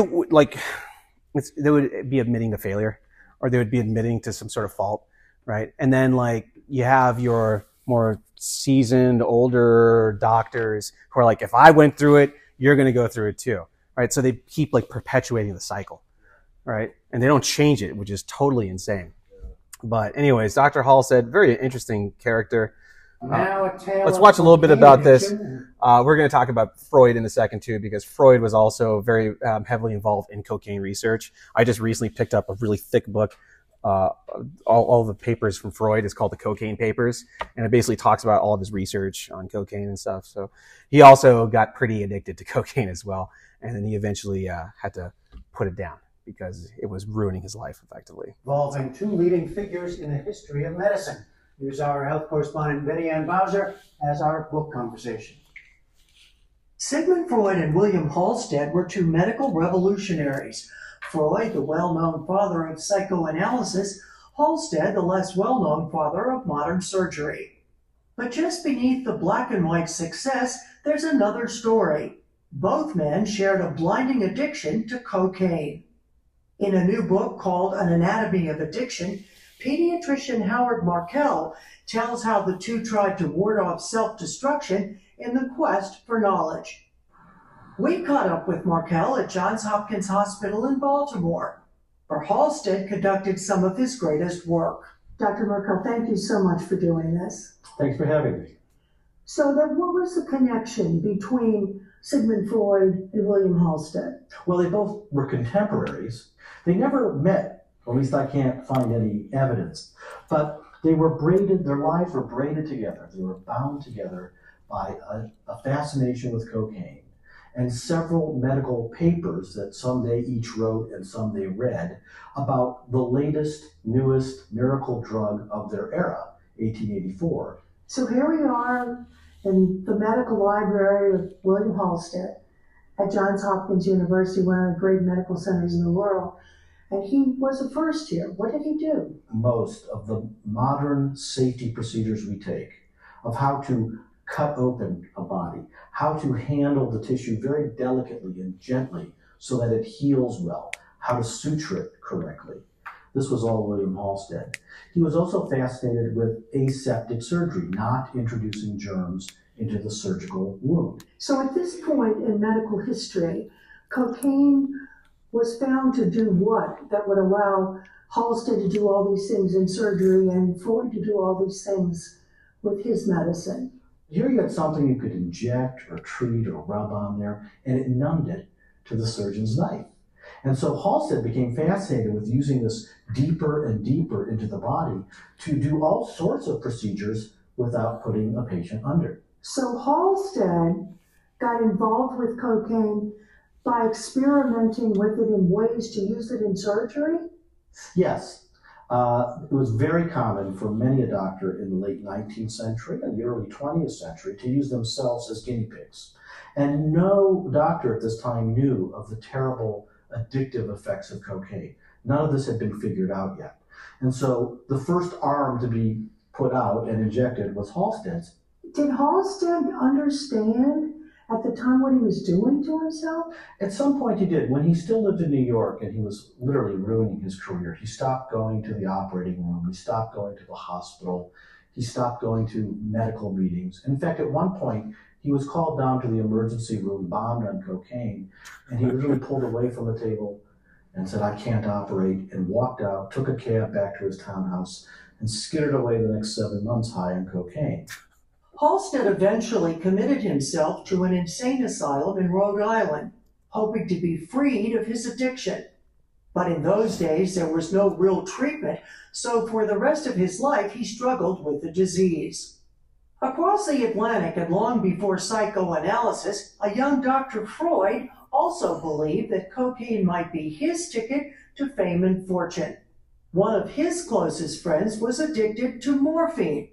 they would be admitting to failure, or they would be admitting to some sort of fault, right? And then like you have your more seasoned, older doctors who are like, if I went through it, you're going to go through it too, right? So they keep like perpetuating the cycle, right? And they don't change it, which is totally insane. But anyways, Dr. Halstead, very interesting character. Let's watch a little bit about this. We're going to talk about Freud in a second too, because Freud was also very heavily involved in cocaine research. I just recently picked up a really thick book. All the papers from Freud is called the Cocaine Papers, and it basically talks about all of his research on cocaine and stuff. So he also got pretty addicted to cocaine as well, and then he eventually had to put it down because it was ruining his life effectively. Involving two leading figures in the history of medicine. Here's our health correspondent, Betty Ann Bowser, as our book conversation. Sigmund Freud and William Halsted were two medical revolutionaries. Freud, the well-known father of psychoanalysis, Halsted, the less well-known father of modern surgery. But just beneath the black and white success, there's another story. Both men shared a blinding addiction to cocaine. In a new book called An Anatomy of Addiction, pediatrician Howard Markel tells how the two tried to ward off self-destruction in the quest for knowledge. We caught up with Markel at Johns Hopkins Hospital in Baltimore, where Halsted conducted some of his greatest work. Dr. Markel, thank you so much for doing this. Thanks for having me. So then what was the connection between Sigmund Freud and William Halsted? Well, they both were contemporaries. They never met, or at least I can't find any evidence, but they were braided, their lives were braided together. They were bound together by a fascination with cocaine and several medical papers that some they each wrote and some they read about the latest, newest miracle drug of their era, 1884. So here we are in the medical library of William Halsted at Johns Hopkins University, one of the great medical centers in the world. And he was a first here. What did he do? Most of the modern safety procedures we take of how to cut open a body, how to handle the tissue very delicately and gently so that it heals well, how to suture it correctly. This was all William Halsted. He was also fascinated with aseptic surgery, not introducing germs into the surgical wound. So at this point in medical history, cocaine was found to do what that would allow Halsted to do all these things in surgery and Freud to do all these things with his medicine? Here you had something you could inject or treat or rub on there, and it numbed it to the surgeon's knife. And so Halsted became fascinated with using this deeper and deeper into the body to do all sorts of procedures without putting a patient under. So Halsted got involved with cocaine by experimenting with it in ways to use it in surgery? Yes. It was very common for many a doctor in the late 19th century and the early 20th century to use themselves as guinea pigs. And no doctor at this time knew of the terrible addictive effects of cocaine. None of this had been figured out yet. And so the first arm to be put out and injected was Halstead's. Did Halstead understand at the time what he was doing to himself? At some point he did. When he still lived in New York and he was literally ruining his career, he stopped going to the operating room, he stopped going to the hospital, he stopped going to medical meetings. In fact, at one point, he was called down to the emergency room, bombed on cocaine, and he literally pulled away from the table and said, "I can't operate," and walked out, took a cab back to his townhouse, and skittered away the next 7 months high on cocaine. Halstead eventually committed himself to an insane asylum in Rhode Island, hoping to be freed of his addiction. But in those days, there was no real treatment, so for the rest of his life, he struggled with the disease. Across the Atlantic and long before psychoanalysis, a young Dr. Freud also believed that cocaine might be his ticket to fame and fortune. One of his closest friends was addicted to morphine,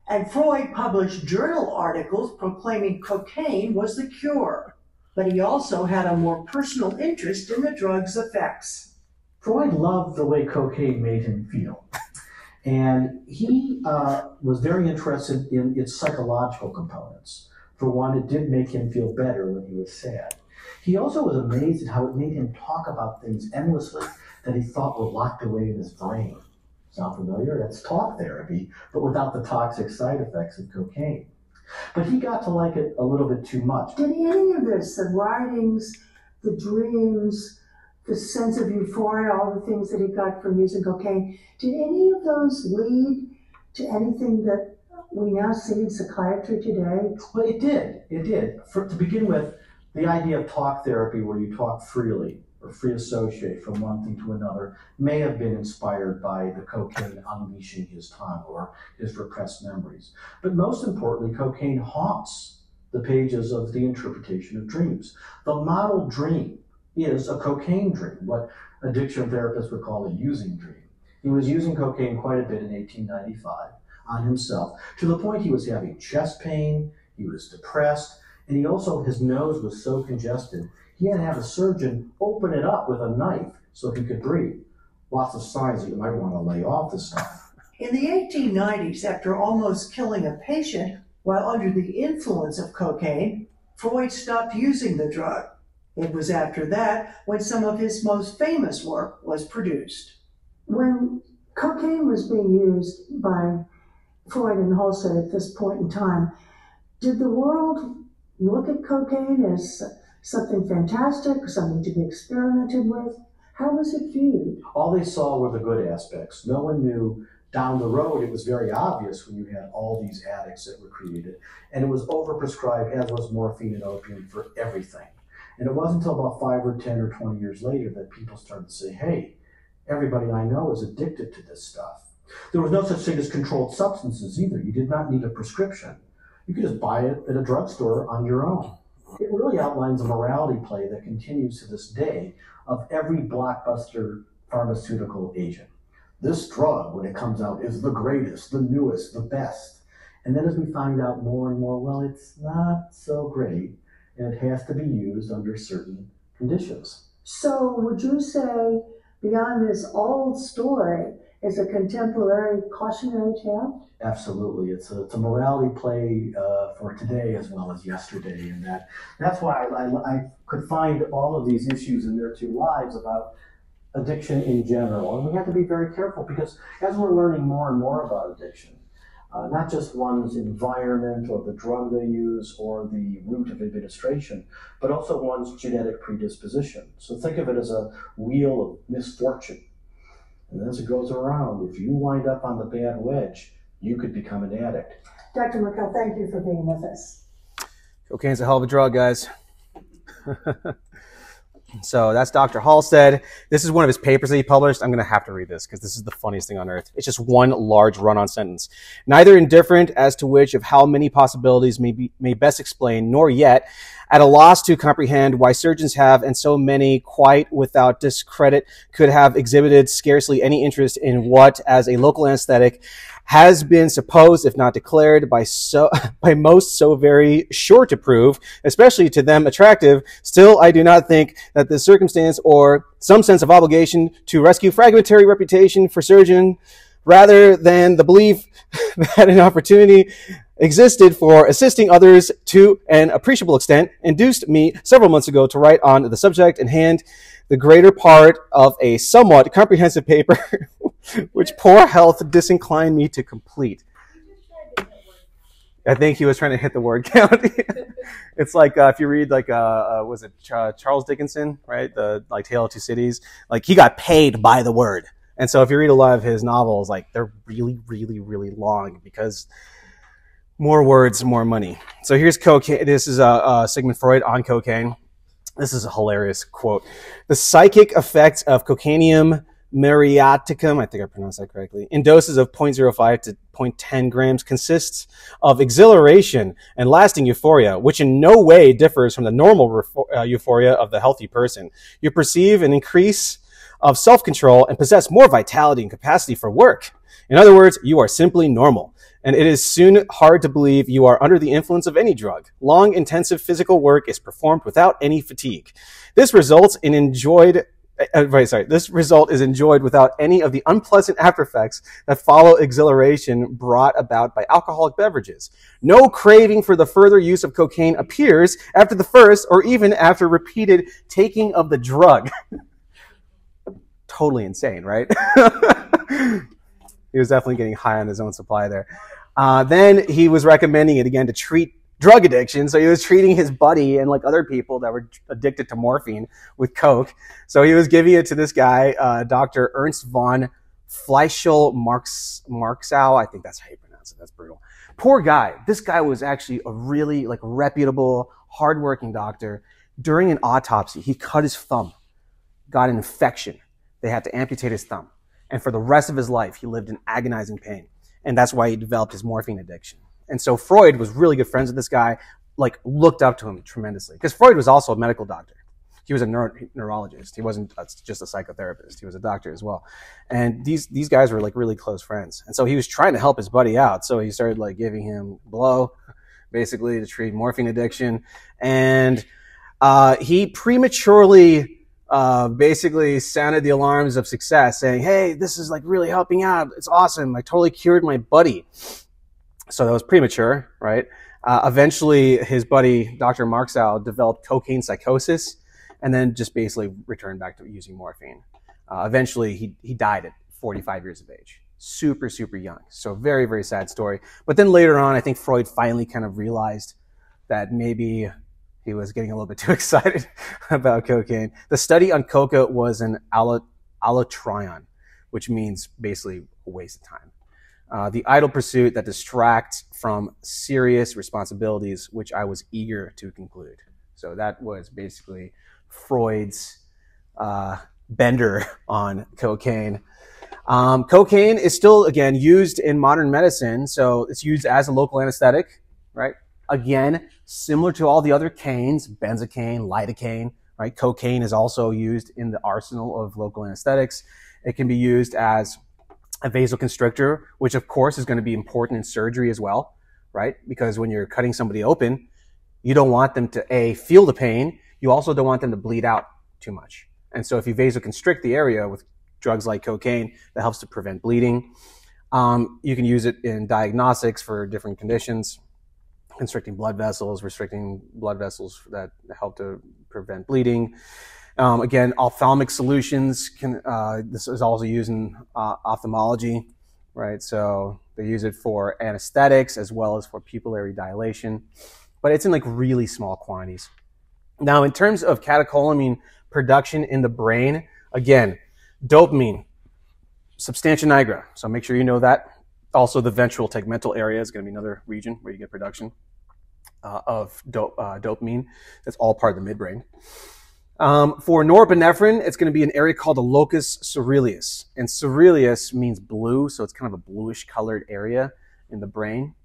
and Freud published journal articles proclaiming cocaine was the cure. But he also had a more personal interest in the drug's effects. Freud loved the way cocaine made him feel. And he was very interested in its psychological components. For one, it did make him feel better when he was sad. He also was amazed at how it made him talk about things endlessly that he thought were locked away in his brain. Sound familiar? That's talk therapy, but without the toxic side effects of cocaine. But he got to like it a little bit too much. Did any of this, the writings, the dreams, the sense of euphoria, all the things that he got from using cocaine, did any of those lead to anything that we now see in psychiatry today? Well, it did. It did. To begin with, the idea of talk therapy, where you talk freely or free associate from one thing to another, may have been inspired by the cocaine unleashing his tongue or his repressed memories. But most importantly, cocaine haunts the pages of the interpretation of dreams. The model dream is a cocaine dream, what addiction therapists would call a using dream. He was using cocaine quite a bit in 1895 on himself, to the point he was having chest pain, he was depressed, and he also, his nose was so congested, he had to have a surgeon open it up with a knife so he could breathe. Lots of signs that you might want to lay off this stuff. In the 1890s, after almost killing a patient while under the influence of cocaine, Freud stopped using the drug. It was after that when some of his most famous work was produced. When cocaine was being used by Freud and Halstead at this point in time, did the world look at cocaine as something fantastic, something to be experimented with? How was it viewed? All they saw were the good aspects. No one knew down the road. It was very obvious when you had all these addicts that were created, and it was overprescribed, as was morphine and opium, for everything. And it wasn't until about 5 or 10 or 20 years later that people started to say, hey, everybody I know is addicted to this stuff. There was no such thing as controlled substances either. You did not need a prescription. You could just buy it at a drugstore on your own. It really outlines a morality play that continues to this day of every blockbuster pharmaceutical agent. This drug, when it comes out, is the greatest, the newest, the best. And then as we find out more and more, well, it's not so great, and it has to be used under certain conditions. So would you say, beyond this old story, is a contemporary cautionary tale? Absolutely. It's a morality play for today as well as yesterday, and that's why I could find all of these issues in Their Two Lives about addiction in general. And we have to be very careful, because as we're learning more and more about addiction, not just one's environment or the drug they use or the route of administration, but also one's genetic predisposition. So think of it as a wheel of misfortune. And as it goes around, if you wind up on the bad wedge, you could become an addict. Dr. Merkel, thank you for being with us. Cocaine's a hell of a drug, guys. So that's Dr. Halstead. This is one of his papers that he published. I'm going to have to read this because this is the funniest thing on earth. It's just one large run-on sentence. Neither indifferent as to which of how many possibilities may best explain, nor yet at a loss to comprehend why surgeons have, and so many quite without discredit could have exhibited scarcely any interest in what, as a local anesthetic, has been supposed, if not declared, by most so very sure to prove, especially to them attractive. Still, I do not think that this circumstance or some sense of obligation to rescue fragmentary reputation for surgeon rather than the belief that an opportunity existed for assisting others to an appreciable extent, induced me several months ago to write on the subject in hand the greater part of a somewhat comprehensive paper, which poor health disinclined me to complete. I think he was trying to hit the word count. It's like if you read like was it Charles Dickinson, right? The like Tale of Two Cities. Like he got paid by the word, and so if you read a lot of his novels, like they're really, really, really long because more words, more money. So here's cocaine. This is Sigmund Freud on cocaine. This is a hilarious quote. The psychic effects of cocainium muriaticum, I think I pronounced that correctly, in doses of 0.05 to 0.10 grams consists of exhilaration and lasting euphoria, which in no way differs from the normal euphoria of the healthy person. You perceive an increase of self-control and possess more vitality and capacity for work. In other words, you are simply normal. And it is soon hard to believe you are under the influence of any drug. Long, intensive physical work is performed without any fatigue. This result is enjoyed without any of the unpleasant after effects that follow exhilaration brought about by alcoholic beverages. No craving for the further use of cocaine appears after the first or even after repeated taking of the drug. Totally insane, right? He was definitely getting high on his own supply there. Then he was recommending it again to treat drug addiction. So he was treating his buddy and like other people that were addicted to morphine with coke. So he was giving it to this guy, Dr. Ernst von Fleischl-Marxau. I think that's how you pronounce it. That's brutal. Poor guy. This guy was actually a really like reputable, hardworking doctor. During an autopsy, he cut his thumb, got an infection. They had to amputate his thumb. And for the rest of his life, he lived in agonizing pain. And that's why he developed his morphine addiction. And so Freud was really good friends with this guy, like looked up to him tremendously. Because Freud was also a medical doctor. He was a neurologist. He wasn't just a psychotherapist. He was a doctor as well. And these guys were like really close friends. And so he was trying to help his buddy out. So he started like giving him blow, basically to treat morphine addiction. And he prematurely basically sounded the alarms of success, saying, hey, this is like really helping out. It's awesome. I totally cured my buddy. So that was premature, right? Eventually, his buddy, Dr. Marxau, developed cocaine psychosis and then just basically returned back to using morphine. Eventually, he died at 45 years of age. Super, super young. So very, very sad story. But then later on, I think Freud finally kind of realized that maybe he was getting a little bit too excited about cocaine. The study on coca was an allotrion, which means basically a waste of time. The idle pursuit that distracts from serious responsibilities, which I was eager to conclude. So that was basically Freud's bender on cocaine. Cocaine is still, again, used in modern medicine. So it's used as a local anesthetic, right? Again, similar to all the other canes, benzocaine, lidocaine, right? Cocaine is also used in the arsenal of local anesthetics. It can be used as a vasoconstrictor, which of course is going to be important in surgery as well, right? Because when you're cutting somebody open, you don't want them to feel the pain. You also don't want them to bleed out too much. And so if you vasoconstrict the area with drugs like cocaine, that helps to prevent bleeding. You can use it in diagnostics for different conditions, constricting blood vessels, restricting blood vessels that help to prevent bleeding. Again, ophthalmic solutions this is also used in ophthalmology, right? So they use it for anesthetics as well as for pupillary dilation, but it's in like really small quantities. Now, in terms of catecholamine production in the brain, again, dopamine, substantia nigra. So make sure you know that. Also, the ventral tegmental area is going to be another region where you get production of dopamine. That's all part of the midbrain. For norepinephrine, it's going to be an area called the locus coeruleus. And coeruleus means blue, so it's kind of a bluish colored area in the brain.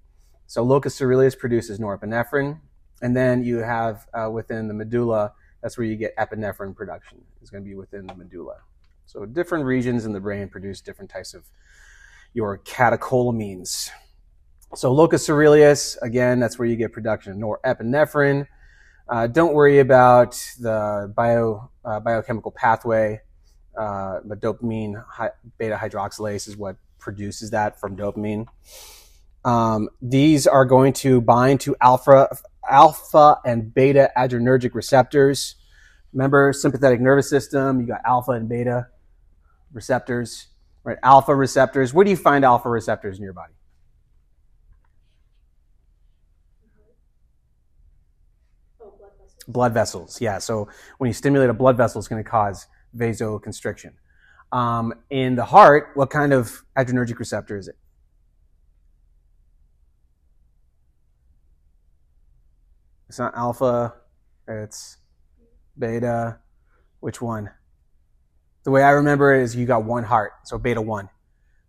So locus coeruleus produces norepinephrine. And then you have within the medulla, that's where you get epinephrine production. It's going to be within the medulla. So different regions in the brain produce different types of your catecholamines. So locus coeruleus, again, that's where you get production of norepinephrine. Don't worry about the biochemical pathway, but dopamine beta hydroxylase is what produces that from dopamine. These are going to bind to alpha and beta adrenergic receptors. Remember, sympathetic nervous system, you got alpha and beta receptors, right? Alpha receptors. Where do you find alpha receptors in your body? Oh, blood vessels. Blood vessels, yeah. So when you stimulate a blood vessel, it's going to cause vasoconstriction. In the heart, what kind of adrenergic receptor is it? It's not alpha, it's beta. Which one? The way I remember it is you got one heart, so beta 1.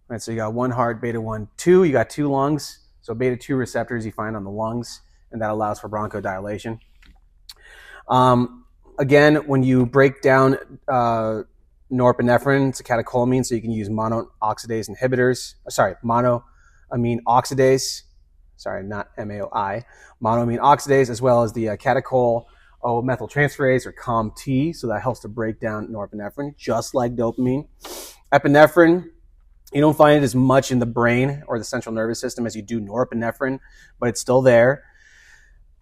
Right, so you got one heart, beta 1. 2, you got 2 lungs, so beta 2 receptors you find on the lungs, and that allows for bronchodilation. Again, when you break down norepinephrine, it's a catecholamine, so you can use monoamine oxidase. Sorry, not MAOI. Monoamine oxidase, as well as the catechol methyltransferase, or COMT, so that helps to break down norepinephrine, just like dopamine. Epinephrine, you don't find it as much in the brain or the central nervous system as you do norepinephrine, but it's still there.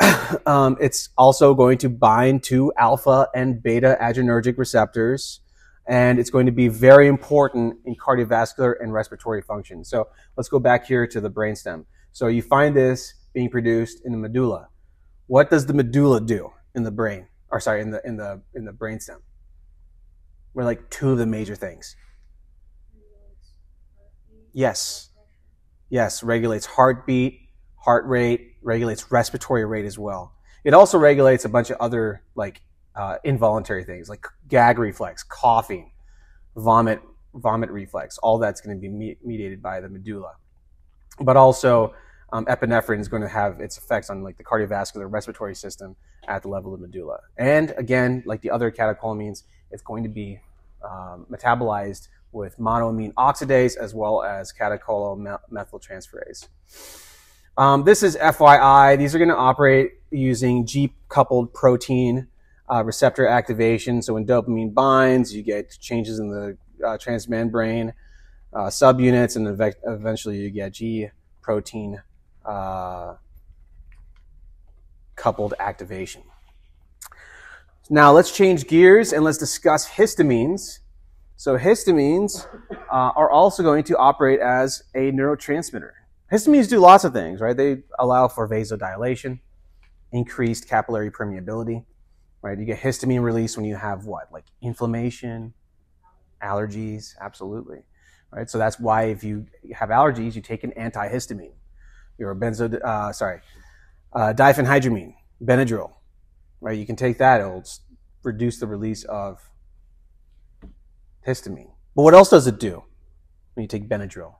It's also going to bind to alpha and beta adrenergic receptors, and it's going to be very important in cardiovascular and respiratory function. So let's go back here to the brainstem. So you find this being produced in the medulla. What does the medulla do in the brain? Or sorry, in the brainstem? We're like 2 of the major things. Yes. Yes, regulates heartbeat, heart rate, regulates respiratory rate as well. It also regulates a bunch of other like involuntary things like gag reflex, coughing, vomit reflex. All that's going to be mediated by the medulla. But also epinephrine is going to have its effects on like the cardiovascular respiratory system at the level of the medulla. And again, like the other catecholamines, it's going to be metabolized with monoamine oxidase as well as catechol methyltransferase. This is FYI. These are going to operate using G-coupled protein receptor activation. So when dopamine binds, you get changes in the transmembrane subunits, and eventually you get G-protein coupled activation. Now let's change gears and let's discuss histamines. So histamines are also going to operate as a neurotransmitter. Histamines do lots of things, right? They allow for vasodilation, increased capillary permeability, right? You get histamine release when you have what? Like inflammation, allergies, absolutely, right? So that's why if you have allergies, you take an antihistamine. Your diphenhydramine, Benadryl, right? You can take that. It'll reduce the release of histamine. But what else does it do when you take Benadryl?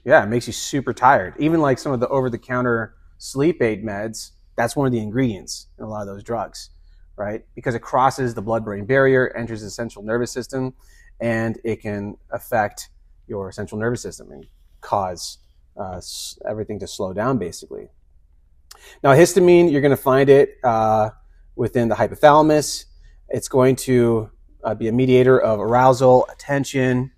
Yeah, it makes you super tired. Even like some of the over-the-counter sleep aid meds, that's one of the ingredients in a lot of those drugs, right? Because it crosses the blood-brain barrier, enters the central nervous system, and it can affect your central nervous system and cause everything to slow down, basically. Now, histamine, you're going to find it within the hypothalamus. It's going to be a mediator of arousal, attention,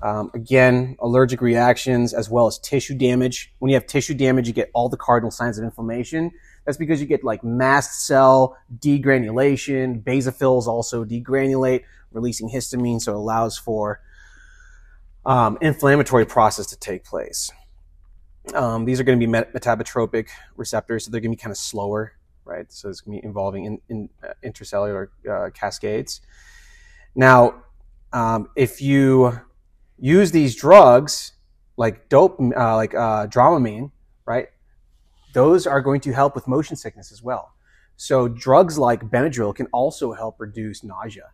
again, allergic reactions, as well as tissue damage. When you have tissue damage, you get all the cardinal signs of inflammation. That's because you get like mast cell degranulation. Basophils also degranulate, releasing histamine, so it allows for inflammatory process to take place. These are going to be metabotropic receptors, so they're going to be kind of slower, right? So it's going to be involving in intracellular cascades. Now, if you use these drugs like Dramamine, right? Those are going to help with motion sickness as well. So drugs like Benadryl can also help reduce nausea.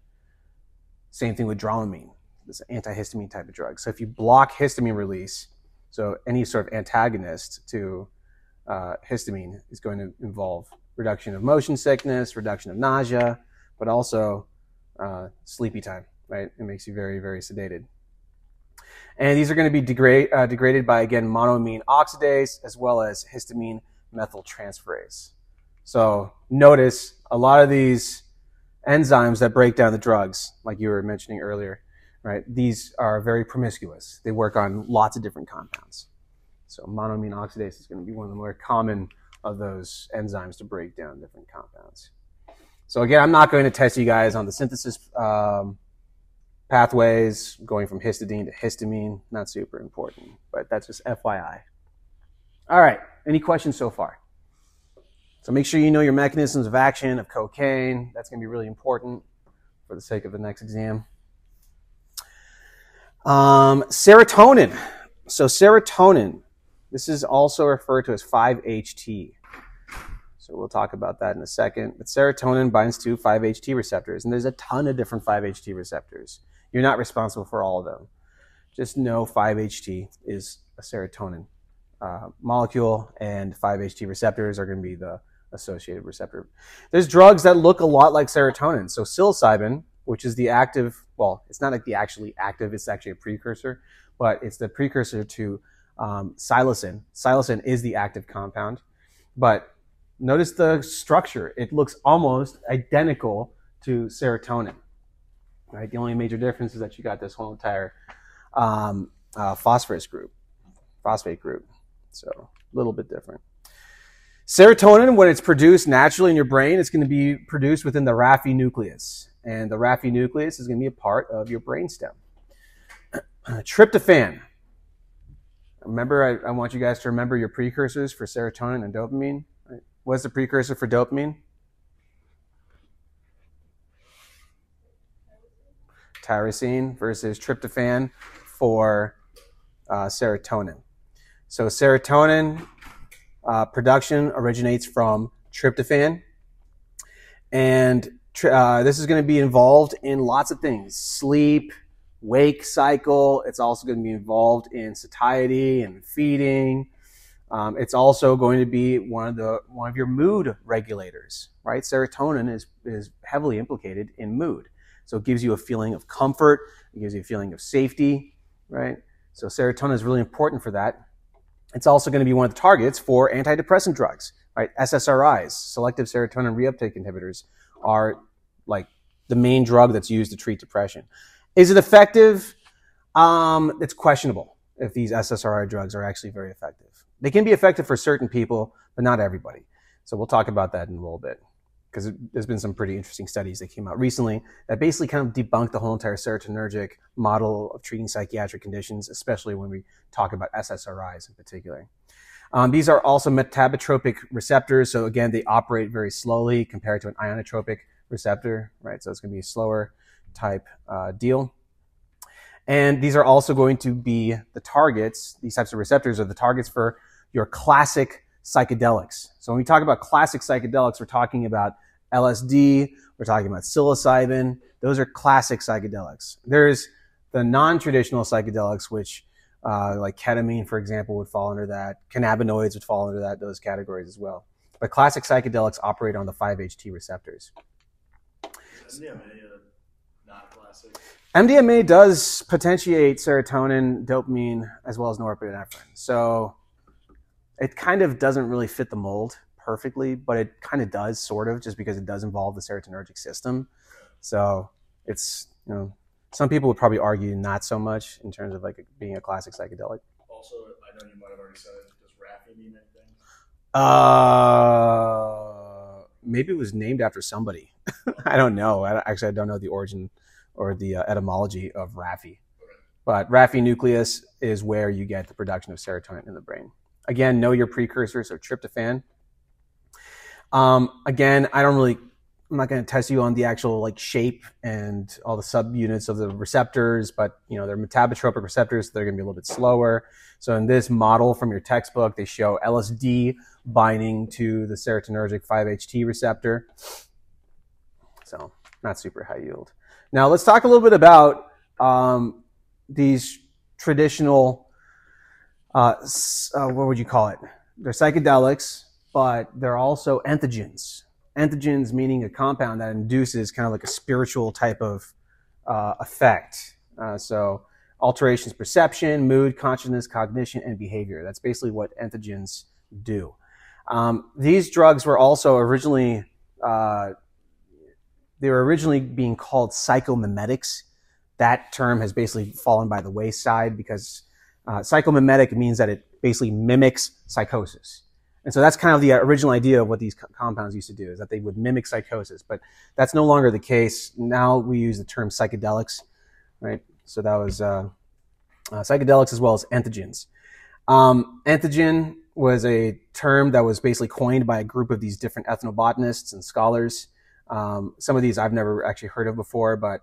Same thing with Dramamine. It's an antihistamine type of drug. So if you block histamine release, so any sort of antagonist to histamine is going to involve reduction of motion sickness, reduction of nausea, but also sleepy time, right? It makes you very, very sedated. And these are going to be degraded by, again, monoamine oxidase as well as histamine methyltransferase. So notice a lot of these enzymes that break down the drugs, like you were mentioning earlier, right? These are very promiscuous. They work on lots of different compounds. So monoamine oxidase is going to be one of the more common of those enzymes to break down different compounds. So again, I'm not going to test you guys on the synthesis pathways, going from histidine to histamine, not super important, but that's just FYI. All right, any questions so far? So make sure you know your mechanisms of action of cocaine. That's going to be really important for the sake of the next exam. Serotonin. So serotonin, this is also referred to as 5-HT. So we'll talk about that in a second. But serotonin binds to 5-HT receptors, and there's a ton of different 5-HT receptors. You're not responsible for all of them. Just know 5-HT is a serotonin molecule, and 5-HT receptors are going to be the associated receptor. There's drugs that look a lot like serotonin. So psilocybin, which is the active, well, it's not like the actually active, it's actually a precursor, but it's the precursor to psilocin. Psilocin is the active compound, but notice the structure. It looks almost identical to serotonin, right? The only major difference is that you got this whole entire phosphate group. So a little bit different. Serotonin, when it's produced naturally in your brain, it's going to be produced within the Raphe nucleus. And the Raphe nucleus is going to be a part of your brainstem. Tryptophan. Remember, I want you guys to remember your precursors for serotonin and dopamine. Right? What's the precursor for dopamine? Tyrosine versus tryptophan for serotonin. So serotonin production originates from tryptophan, and this is going to be involved in lots of things: sleep, wake cycle. It's also going to be involved in satiety and feeding. It's also going to be one of your mood regulators, right? Serotonin is heavily implicated in mood, so it gives you a feeling of comfort. It gives you a feeling of safety, right? So serotonin is really important for that. It's also going to be one of the targets for antidepressant drugs, right? SSRIs, selective serotonin reuptake inhibitors, are like the main drug that's used to treat depression. Is it effective? It's questionable if these SSRI drugs are actually very effective. They can be effective for certain people, but not everybody. So we'll talk about that in a little bit, because there's been some pretty interesting studies that came out recently that basically kind of debunked the whole entire serotonergic model of treating psychiatric conditions, especially when we talk about SSRIs in particular. These are also metabotropic receptors. So again, they operate very slowly compared to an ionotropic receptor, right? So it's going to be a slower type deal. And these are also going to be the targets, these types of receptors are the targets for your classic psychedelics. So when we talk about classic psychedelics, we're talking about LSD, we're talking about psilocybin. Those are classic psychedelics. There's the non-traditional psychedelics, which like ketamine, for example, would fall under that. Cannabinoids would fall under that, those categories as well. But classic psychedelics operate on the 5-HT receptors. MDMA not classic. MDMA does potentiate serotonin, dopamine, as well as norepinephrine. So it kind of doesn't really fit the mold perfectly, but it kind of does, sort of, just because it does involve the serotonergic system. So it's, you know, some people would probably argue not so much in terms of like being a classic psychedelic. Also, I know you might have already said it. Does Raphe mean anything? Maybe it was named after somebody. I don't know. I don't know the origin or the etymology of Raphe. Okay. But Raphe nucleus is where you get the production of serotonin in the brain. Again, know your precursors, so tryptophan. Again, I'm not going to test you on the actual like shape and all the subunits of the receptors, but you know, they're metabotropic receptors, so they're going to be a little bit slower. So in this model from your textbook, they show LSD binding to the serotonergic 5-HT receptor. So not super high yield. Now let's talk a little bit about these traditional, what would you call it? They're psychedelics, but they're also entheogens. Entheogens meaning a compound that induces kind of like a spiritual type of effect. So alterations, perception, mood, consciousness, cognition, and behavior. That's basically what entheogens do. These drugs were also originally, they were originally being called psychomimetics, that term has basically fallen by the wayside because psychomimetic means that it basically mimics psychosis. And so that's kind of the original idea of what these compounds used to do, is that they would mimic psychosis. But that's no longer the case. Now we use the term psychedelics, right? So that was psychedelics as well as entheogens. Entheogen was a term that was basically coined by a group of these different ethnobotanists and scholars. Some of these I've never actually heard of before, but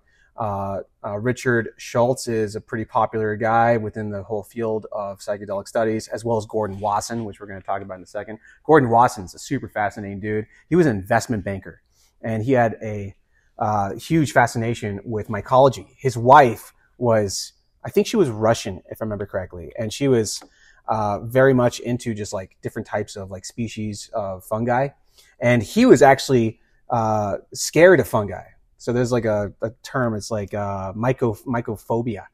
Richard Schultz is a pretty popular guy within the whole field of psychedelic studies, as well as Gordon Wasson, which we're going to talk about in a second. Gordon Wasson's a super fascinating dude. He was an investment banker, and he had a huge fascination with mycology. His wife was, I think she was Russian, if I remember correctly, and she was very much into just like different types of like species of fungi. And he was actually scared of fungi. So there's like a term, it's like mycophobia,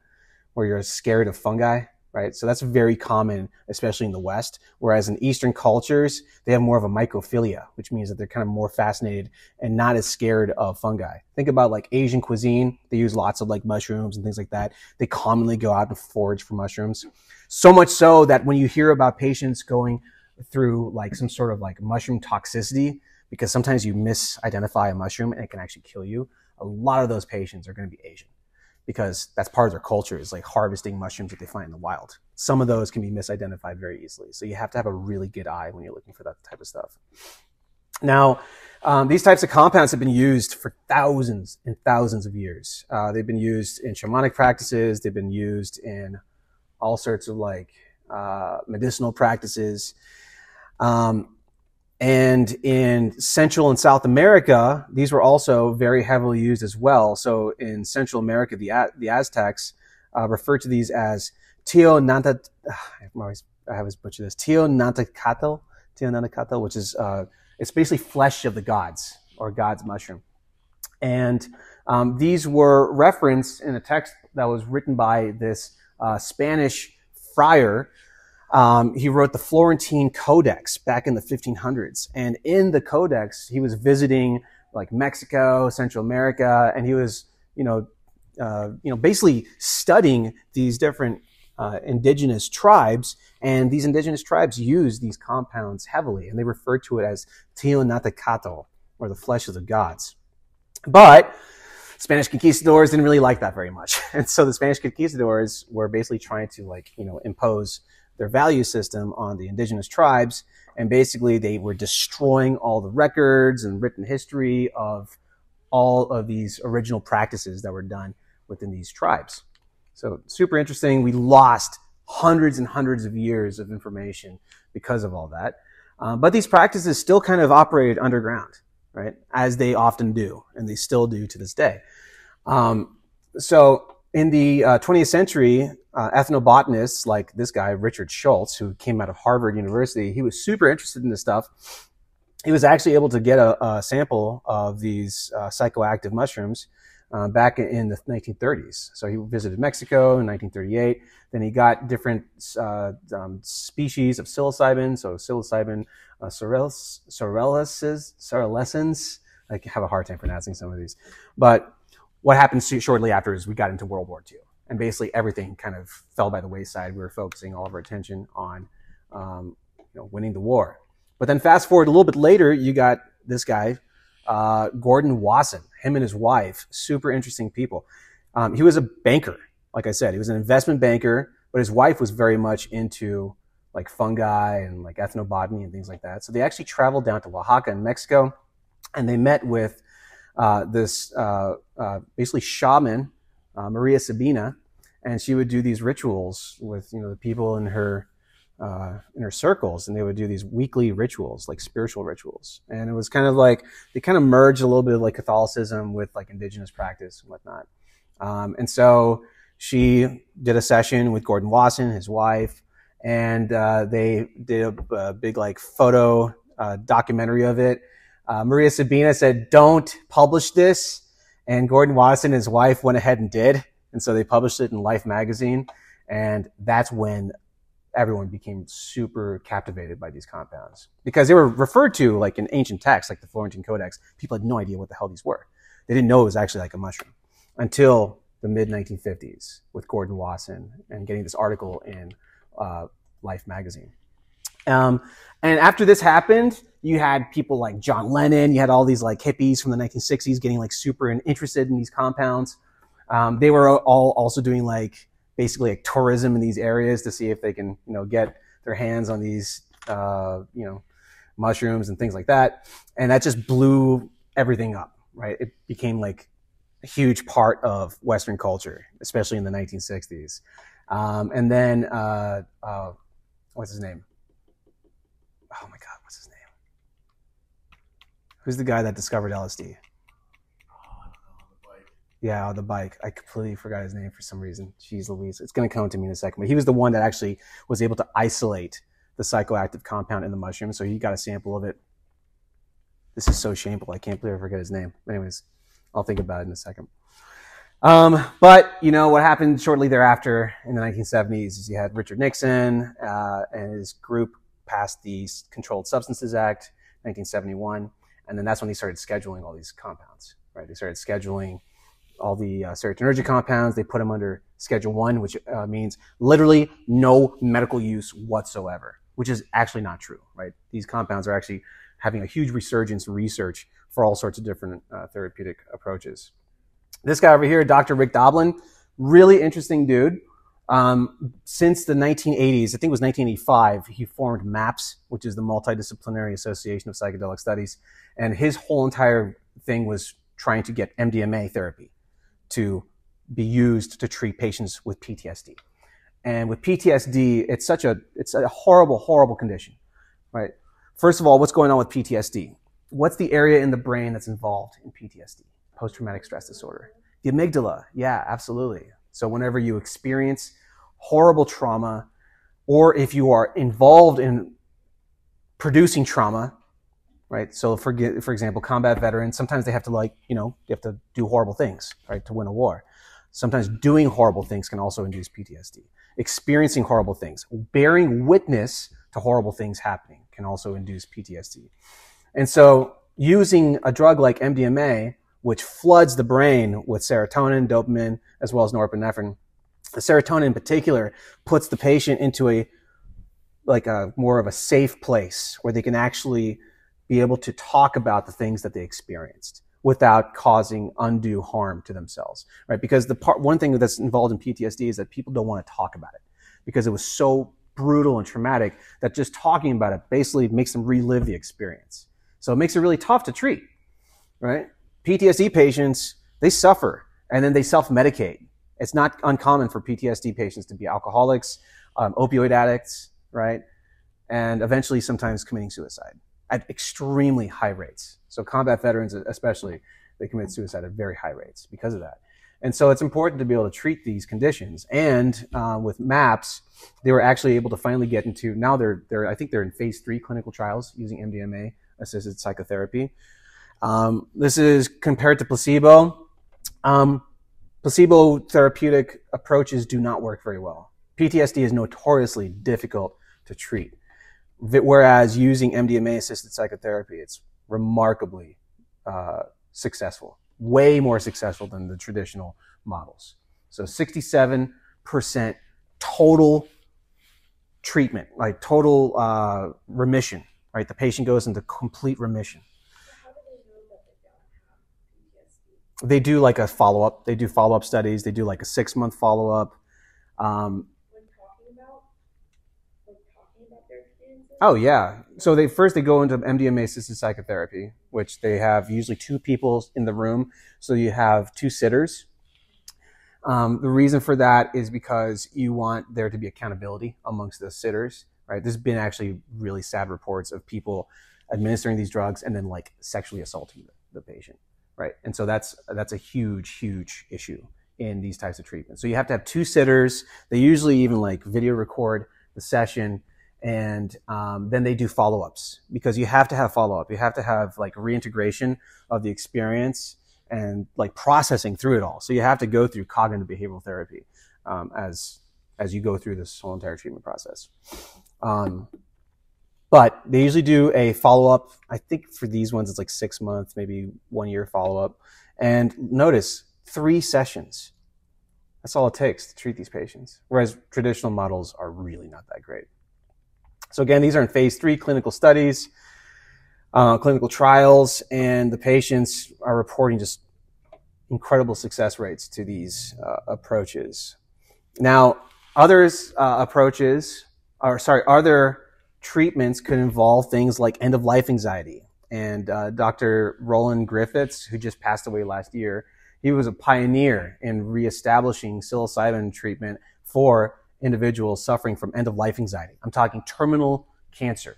where you're scared of fungi, right? So that's very common, especially in the West. Whereas in Eastern cultures, they have more of a mycophilia, which means that they're kind of more fascinated and not as scared of fungi. Think about like Asian cuisine. They use lots of like mushrooms and things like that. They commonly go out and forage for mushrooms. So much so that when you hear about patients going through like some sort of like mushroom toxicity, because sometimes you misidentify a mushroom and it can actually kill you, a lot of those patients are going to be Asian, because that's part of their culture, is like harvesting mushrooms that they find in the wild. Some of those can be misidentified very easily. So you have to have a really good eye when you're looking for that type of stuff. Now, these types of compounds have been used for thousands and thousands of years. They've been used in shamanic practices. They've been used in all sorts of like medicinal practices. And in Central and South America, these were also very heavily used as well. So in Central America, the Aztecs referred to these as Teonantacatl, which is it's basically flesh of the gods, or god's mushroom. And these were referenced in a text that was written by this Spanish friar. He wrote the Florentine Codex back in the 1500s. And in the Codex, he was visiting like Mexico, Central America, and he was, basically studying these different indigenous tribes. And these indigenous tribes use these compounds heavily, and they refer to it as Teonatacatl, or the flesh of the gods. But Spanish conquistadors didn't really like that very much. And so the Spanish conquistadors were basically trying to impose their value system on the indigenous tribes. And basically they were destroying all the records and written history of all of these original practices that were done within these tribes. So super interesting. We lost hundreds and hundreds of years of information because of all that. But these practices still kind of operated underground, right? As they often do, and they still do to this day. So in the 20th century, ethnobotanists like this guy, Richard Schultz, who came out of Harvard University, he was super interested in this stuff. He was actually able to get a sample of these psychoactive mushrooms back in the 1930s. So he visited Mexico in 1938. Then he got different species of psilocybin. So psilocybin sorrelescens. I have a hard time pronouncing some of these. But what happened shortly after is we got into World War II. And basically everything kind of fell by the wayside. We were focusing all of our attention on winning the war. But then fast forward a little bit later, you got this guy, Gordon Wasson, him and his wife, super interesting people. He was a banker, like I said. He was an investment banker, but his wife was very much into like fungi and like ethnobotany and things like that. So they actually traveled down to Oaxaca in Mexico, and they met with this basically shaman, Maria Sabina, and she would do these rituals with the people in her circles, and they would do these weekly rituals, like spiritual rituals. And it was kind of like they kind of merged a little bit of like Catholicism with like indigenous practice and whatnot. And so she did a session with Gordon Wasson, his wife, and they did a big like photo documentary of it. Maria Sabina said, "Don't publish this." And Gordon Wasson and his wife went ahead and did. And so they published it in Life magazine. And that's when everyone became super captivated by these compounds, because they were referred to like in ancient texts, like the Florentine Codex. People had no idea what the hell these were. They didn't know it was actually like a mushroom until the mid-1950s with Gordon Wasson and getting this article in Life magazine. And after this happened, you had people like John Lennon, you had all these like hippies from the 1960s getting like super interested in these compounds. They were all also doing like basically like tourism in these areas to see if they can, get their hands on these, mushrooms and things like that. And that just blew everything up, right? It became like a huge part of Western culture, especially in the 1960s. And then, what's his name? Oh my God, what's his name? Who's the guy that discovered LSD? Yeah, on the bike. I completely forgot his name for some reason. Jeez Louise. It's going to come to me in a second. But he was the one that actually was able to isolate the psychoactive compound in the mushroom. So he got a sample of it. This is so shameful. I can't believe I forget his name. Anyways, I'll think about it in a second. But, what happened shortly thereafter in the 1970s is you had Richard Nixon and his group passed the Controlled Substances Act, 1971. And then that's when they started scheduling all these compounds, right? They started scheduling all the serotonergic compounds. They put them under Schedule 1, which means literally no medical use whatsoever, which is actually not true, right? These compounds are actually having a huge resurgence in research for all sorts of different therapeutic approaches. This guy over here, Dr. Rick Doblin, really interesting dude. Since the 1980s, I think it was 1985, he formed MAPS, which is the Multidisciplinary Association of Psychedelic Studies. And his whole entire thing was trying to get MDMA therapy to be used to treat patients with PTSD. And with PTSD, it's a horrible, horrible condition, right? First of all, what's going on with PTSD? What's the area in the brain that's involved in PTSD? Post-traumatic stress disorder. The amygdala. Yeah, absolutely. So whenever you experience horrible trauma, or if you are involved in producing trauma, right? So for example, combat veterans, sometimes they have to they have to do horrible things, right, to win a war. Sometimes doing horrible things can also induce PTSD. Experiencing horrible things, bearing witness to horrible things happening can also induce PTSD. And so using a drug like MDMA, which floods the brain with serotonin, dopamine, as well as norepinephrine, the serotonin in particular puts the patient into a more of a safe place where they can actually be able to talk about the things that they experienced without causing undue harm to themselves, right? Because one thing that's involved in PTSD is that people don't want to talk about it because it was so brutal and traumatic that just talking about it basically makes them relive the experience. So it makes it really tough to treat, right? PTSD patients, they suffer and then they self-medicate. It's not uncommon for PTSD patients to be alcoholics, opioid addicts, right? And eventually sometimes committing suicide at extremely high rates. So combat veterans especially, they commit suicide at very high rates because of that. And so it's important to be able to treat these conditions. And with MAPS, they were actually able to finally get into, now I think they're in phase 3 clinical trials using MDMA-assisted psychotherapy. This is compared to placebo. Placebo therapeutic approaches do not work very well. PTSD is notoriously difficult to treat. Whereas using MDMA-assisted psychotherapy, it's remarkably successful, way more successful than the traditional models. So 67% total treatment, like total remission, right? The patient goes into complete remission. How do they know that they don't have PTSD? They do like a follow-up. They do follow-up studies. They do like a 6-month follow-up. When talking about their experiences? Oh, yeah. So they go into MDMA-assisted psychotherapy, which they have usually 2 people in the room. So you have 2 sitters. The reason for that is because you want there to be accountability amongst the sitters, right? There's been actually really sad reports of people administering these drugs and then like sexually assaulting the patient, right? And so that's a huge, huge issue in these types of treatments. So you have to have 2 sitters. They usually even like video record the session. And then they do follow-ups because you have to have follow-up. You have to have like reintegration of the experience and like processing through it all. So you have to go through cognitive behavioral therapy as you go through this whole entire treatment process. But they usually do a follow-up. I think for these ones, it's like 6 months, maybe 1 year follow-up. And notice 3 sessions, That's all it takes to treat these patients, whereas traditional models are really not that great. So again, these are in phase 3 clinical studies, clinical trials, and the patients are reporting just incredible success rates to these approaches. Now, other treatments could involve things like end-of-life anxiety. And Dr. Roland Griffiths, who just passed away last year, he was a pioneer in reestablishing psilocybin treatment for individuals suffering from end-of-life anxiety. I'm talking terminal cancer,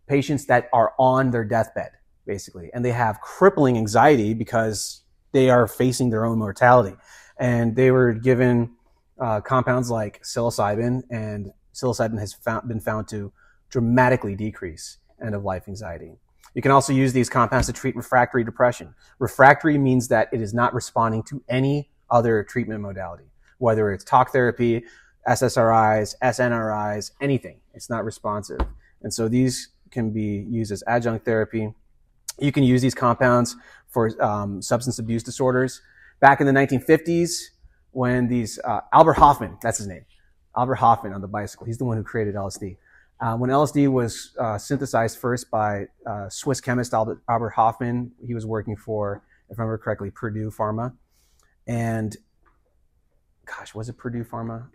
patients that are on their deathbed, basically, and they have crippling anxiety because they are facing their own mortality. And they were given compounds like psilocybin, and psilocybin has been found to dramatically decrease end-of-life anxiety. You can also use these compounds to treat refractory depression. Refractory means that it is not responding to any other treatment modality, whether it's talk therapy, SSRIs, SNRIs, anything. It's not responsive. And so these can be used as adjunct therapy. You can use these compounds for substance abuse disorders. Back in the 1950s, when these, Albert Hofmann, that's his name, Albert Hofmann on the bicycle, he's the one who created LSD. When LSD was synthesized first by Swiss chemist Albert Hofmann, he was working for, if I remember correctly, Purdue Pharma. And, gosh, was it Purdue Pharma?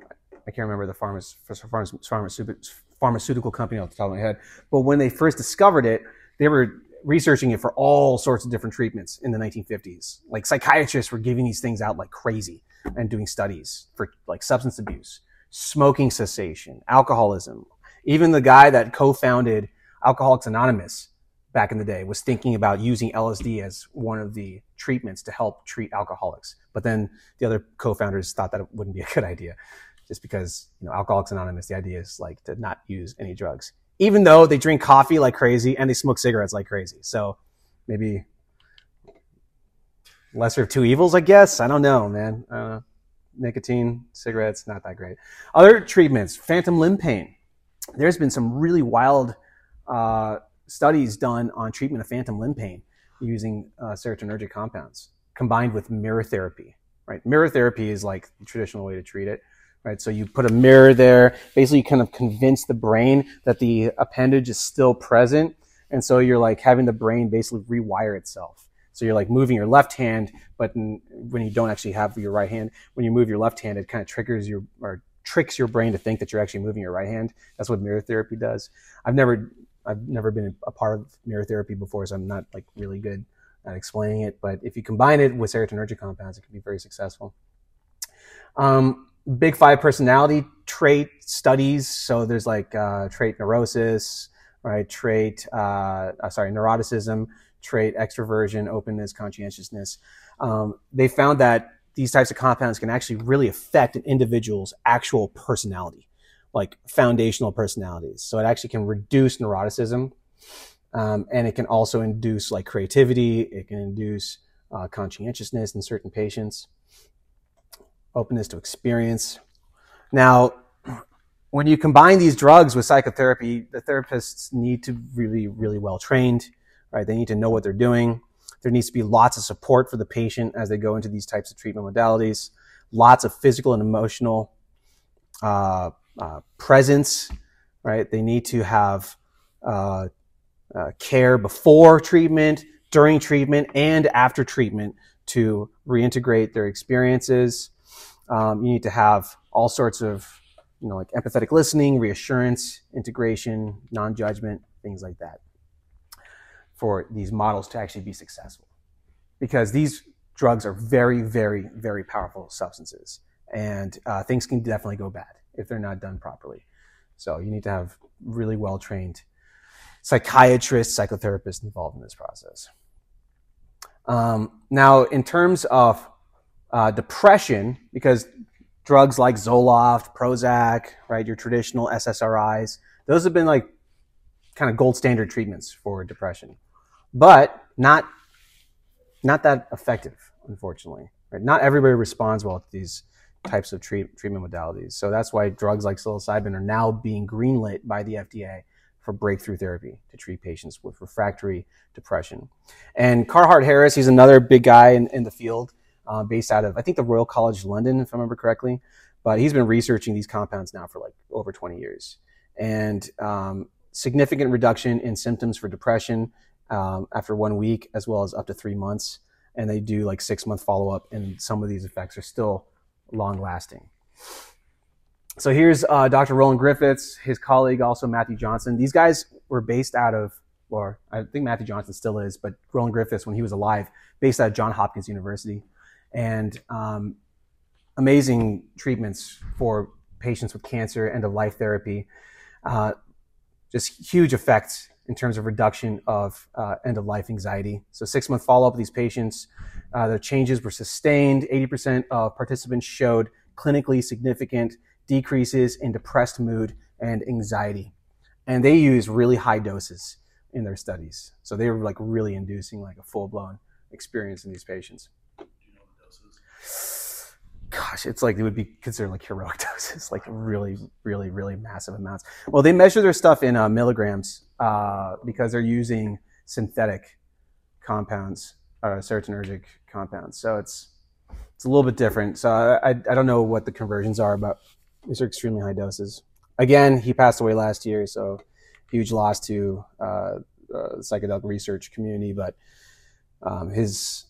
I can't remember the pharmaceutical company off the top of my head. But when they first discovered it, they were researching it for all sorts of different treatments in the 1950s. Like psychiatrists were giving these things out like crazy and doing studies for like substance abuse, smoking cessation, alcoholism. Even the guy that co-founded Alcoholics Anonymous back in the day was thinking about using LSD as one of the treatments to help treat alcoholics. But then the other co-founders thought that it wouldn't be a good idea, just because, you know, Alcoholics Anonymous, the idea is like to not use any drugs, even though they drink coffee like crazy and they smoke cigarettes like crazy. So maybe lesser of two evils, I guess. I don't know, man. Nicotine, cigarettes, not that great. Other treatments, phantom limb pain. There's been some really wild studies done on treatment of phantom limb pain using serotonergic compounds combined with mirror therapy, right? Mirror therapy is like the traditional way to treat it, right? So you put a mirror there, basically you kind of convince the brain that the appendage is still present. And so you're like having the brain basically rewire itself. So you're like moving your left hand, but when you don't actually have your right hand, when you move your left hand, it kind of tricks your brain to think that you're actually moving your right hand. That's what mirror therapy does. I've never been a part of mirror therapy before, so I'm not like really good at explaining it. But if you combine it with serotonergic compounds, it can be very successful. Big 5 personality trait studies. So there's like trait neurosis, right? Neuroticism, trait extroversion, openness, conscientiousness. They found that these types of compounds can actually really affect an individual's actual personality, like foundational personalities. So it actually can reduce neuroticism, and it can also induce like creativity. It can induce conscientiousness in certain patients, openness to experience. Now, when you combine these drugs with psychotherapy, the therapists need to really, really well trained, right? They need to know what they're doing. There needs to be lots of support for the patient as they go into these types of treatment modalities, lots of physical and emotional presence, right? They need to have care before treatment, during treatment, and after treatment to reintegrate their experiences. You need to have all sorts of, like empathetic listening, reassurance, integration, non-judgment, things like that, for these models to actually be successful. Because these drugs are very, very, very powerful substances. And things can definitely go bad if they're not done properly. So you need to have really well-trained psychiatrists, psychotherapists involved in this process. Now, in terms of depression, because drugs like Zoloft, Prozac, right, your traditional SSRIs, those have been like kind of gold standard treatments for depression. But not that effective, unfortunately. Right? Not everybody responds well to these types of treatment modalities. So that's why drugs like psilocybin are now being greenlit by the FDA for breakthrough therapy to treat patients with refractory depression. And Carhart Harris, he's another big guy in the field. based out of, I think, the Royal College London, if I remember correctly. But he's been researching these compounds now for like over 20 years. And significant reduction in symptoms for depression after 1 week, as well as up to 3 months. And they do like 6-month follow-up, and some of these effects are still long-lasting. So here's Dr. Roland Griffiths, his colleague, also Matthew Johnson. These guys were based out of, or I think Matthew Johnson still is, but Roland Griffiths, when he was alive, based out of Johns Hopkins University. And amazing treatments for patients with cancer, end-of-life therapy. Just huge effects in terms of reduction of end-of-life anxiety. So 6-month follow-up of these patients, their changes were sustained. 80% of participants showed clinically significant decreases in depressed mood and anxiety. And they use really high doses in their studies. So they were like really inducing like a full-blown experience in these patients. Do you know the doses? Gosh, it's like, it would be considered like heroic doses, like really, really, really massive amounts. Well, they measure their stuff in milligrams because they're using synthetic compounds, serotonergic compounds. So it's a little bit different. So I don't know what the conversions are, but these are extremely high doses. Again, he passed away last year, so huge loss to the psychedelic research community. But his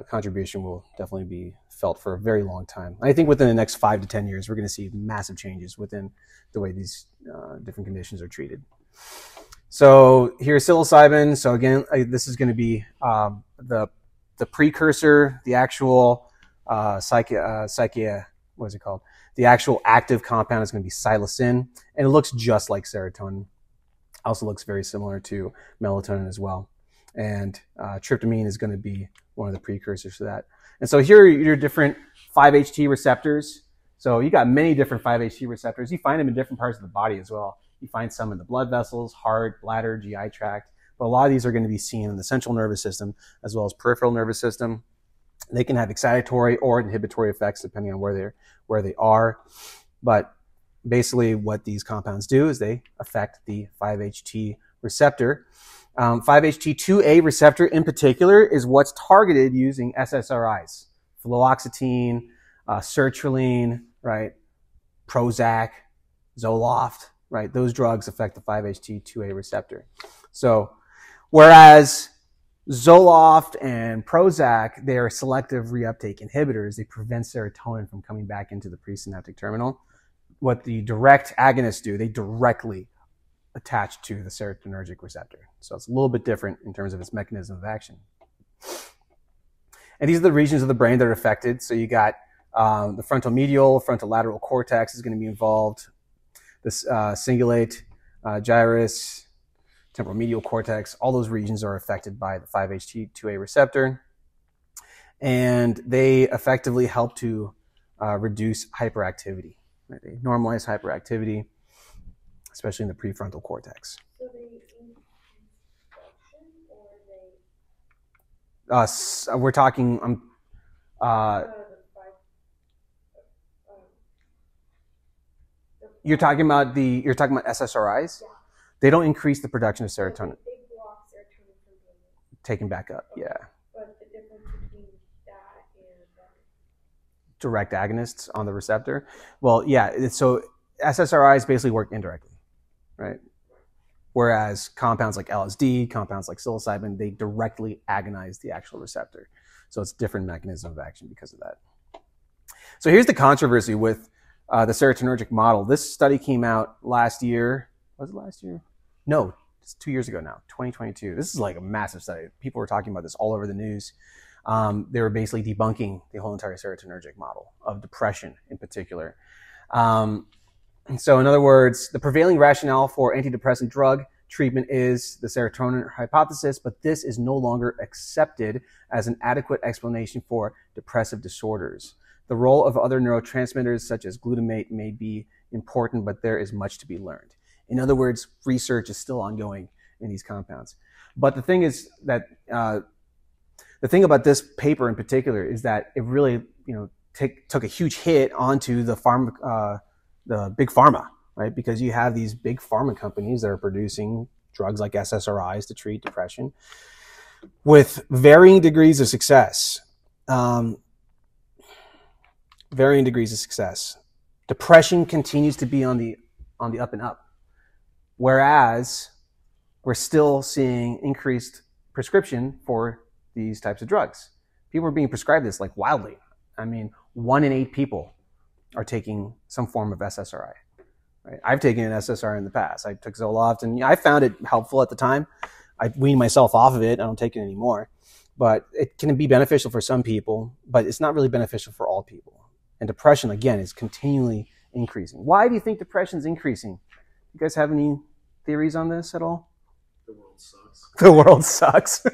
contribution will definitely be felt for a very long time. I think within the next 5 to 10 years, we're going to see massive changes within the way these different conditions are treated. So here's psilocybin. So again, this is going to be the precursor, the actual what is it called? The actual active compound is going to be psilocin, and it looks just like serotonin. Also looks very similar to melatonin as well. And tryptamine is going to be one of the precursors to that. And so here are your different 5-HT receptors. So you got many different 5-HT receptors. You find them in different parts of the body as well. You find some in the blood vessels, heart, bladder, GI tract. But a lot of these are going to be seen in the central nervous system as well as peripheral nervous system. They can have excitatory or inhibitory effects depending on where they are. But basically what these compounds do is they affect the 5-HT receptor. 5-HT2A receptor in particular is what's targeted using SSRIs, fluoxetine, sertraline, right, Prozac, Zoloft, right? Those drugs affect the 5-HT2A receptor. So whereas Zoloft and Prozac, they are selective reuptake inhibitors. They prevent serotonin from coming back into the presynaptic terminal. What the direct agonists do, they directly attach to the serotonergic receptor. So it's a little bit different in terms of its mechanism of action. And these are the regions of the brain that are affected. So you got the frontal medial, frontal lateral cortex is going to be involved. This cingulate, gyrus, temporal medial cortex, all those regions are affected by the 5-HT2A receptor. And they effectively help to reduce hyperactivity. Right? They normalize hyperactivity, especially in the prefrontal cortex. So they increase production, or they We're talking, the five, you're talking about SSRIs? Yeah. They don't increase the production of serotonin. They block serotonin from being Taken back up, yeah. But the difference between that and Direct agonists on the receptor. Well, yeah, so SSRIs basically work indirectly, right? Whereas compounds like LSD, compounds like psilocybin, they directly agonize the actual receptor. So it's a different mechanism of action because of that. So here's the controversy with the serotonergic model. This study came out last year. Was it last year? No, it's 2 years ago now, 2022. This is like a massive study. People were talking about this all over the news. They were basically debunking the whole entire serotonergic model of depression in particular. So in other words, the prevailing rationale for antidepressant drug treatment is the serotonin hypothesis, but this is no longer accepted as an adequate explanation for depressive disorders. The role of other neurotransmitters such as glutamate may be important, but there is much to be learned. In other words, research is still ongoing in these compounds. But the thing is that the thing about this paper in particular is that it really, took a huge hit onto the big pharma, right? Because you have these big pharma companies that are producing drugs like SSRIs to treat depression. with varying degrees of success. Varying degrees of success. Depression continues to be on the up and up, whereas we're still seeing increased prescription for these types of drugs. People are being prescribed this like wildly. I mean, 1 in 8 people are taking some form of SSRI. Right? I've taken an SSRI in the past. I took Zoloft, and I found it helpful at the time. I weaned myself off of it. I don't take it anymore. But it can be beneficial for some people, but it's not really beneficial for all people. And depression, again, is continually increasing. Why do you think depression is increasing? You guys have any theories on this at all? The world sucks. The world sucks.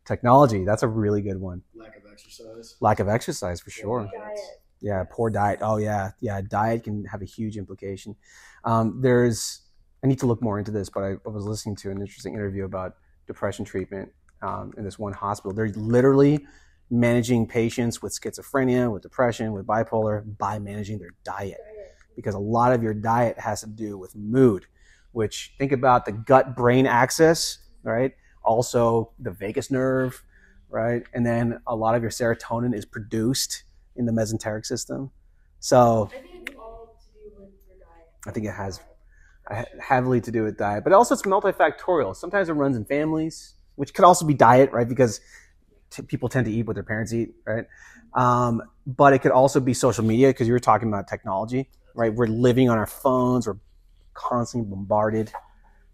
Technology, that's a really good one. Lack of exercise. Lack of exercise, for sure. Diet. Yeah, poor diet. Oh, yeah. Yeah, diet can have a huge implication. I need to look more into this, but I was listening to an interesting interview about depression treatment in this one hospital. They're literally managing patients with schizophrenia, with depression, with bipolar by managing their diet. Because a lot of your diet has to do with mood, which think about the gut-brain axis, right? Also the vagus nerve, right? And then a lot of your serotonin is produced in the mesenteric system. So I think it's all to do with your diet. I think it has heavily to do with diet, but also it's multifactorial. Sometimes it runs in families, which could also be diet, right? Because people tend to eat what their parents eat, right? But it could also be social media, because you were talking about technology, right? We're living on our phones. We're constantly bombarded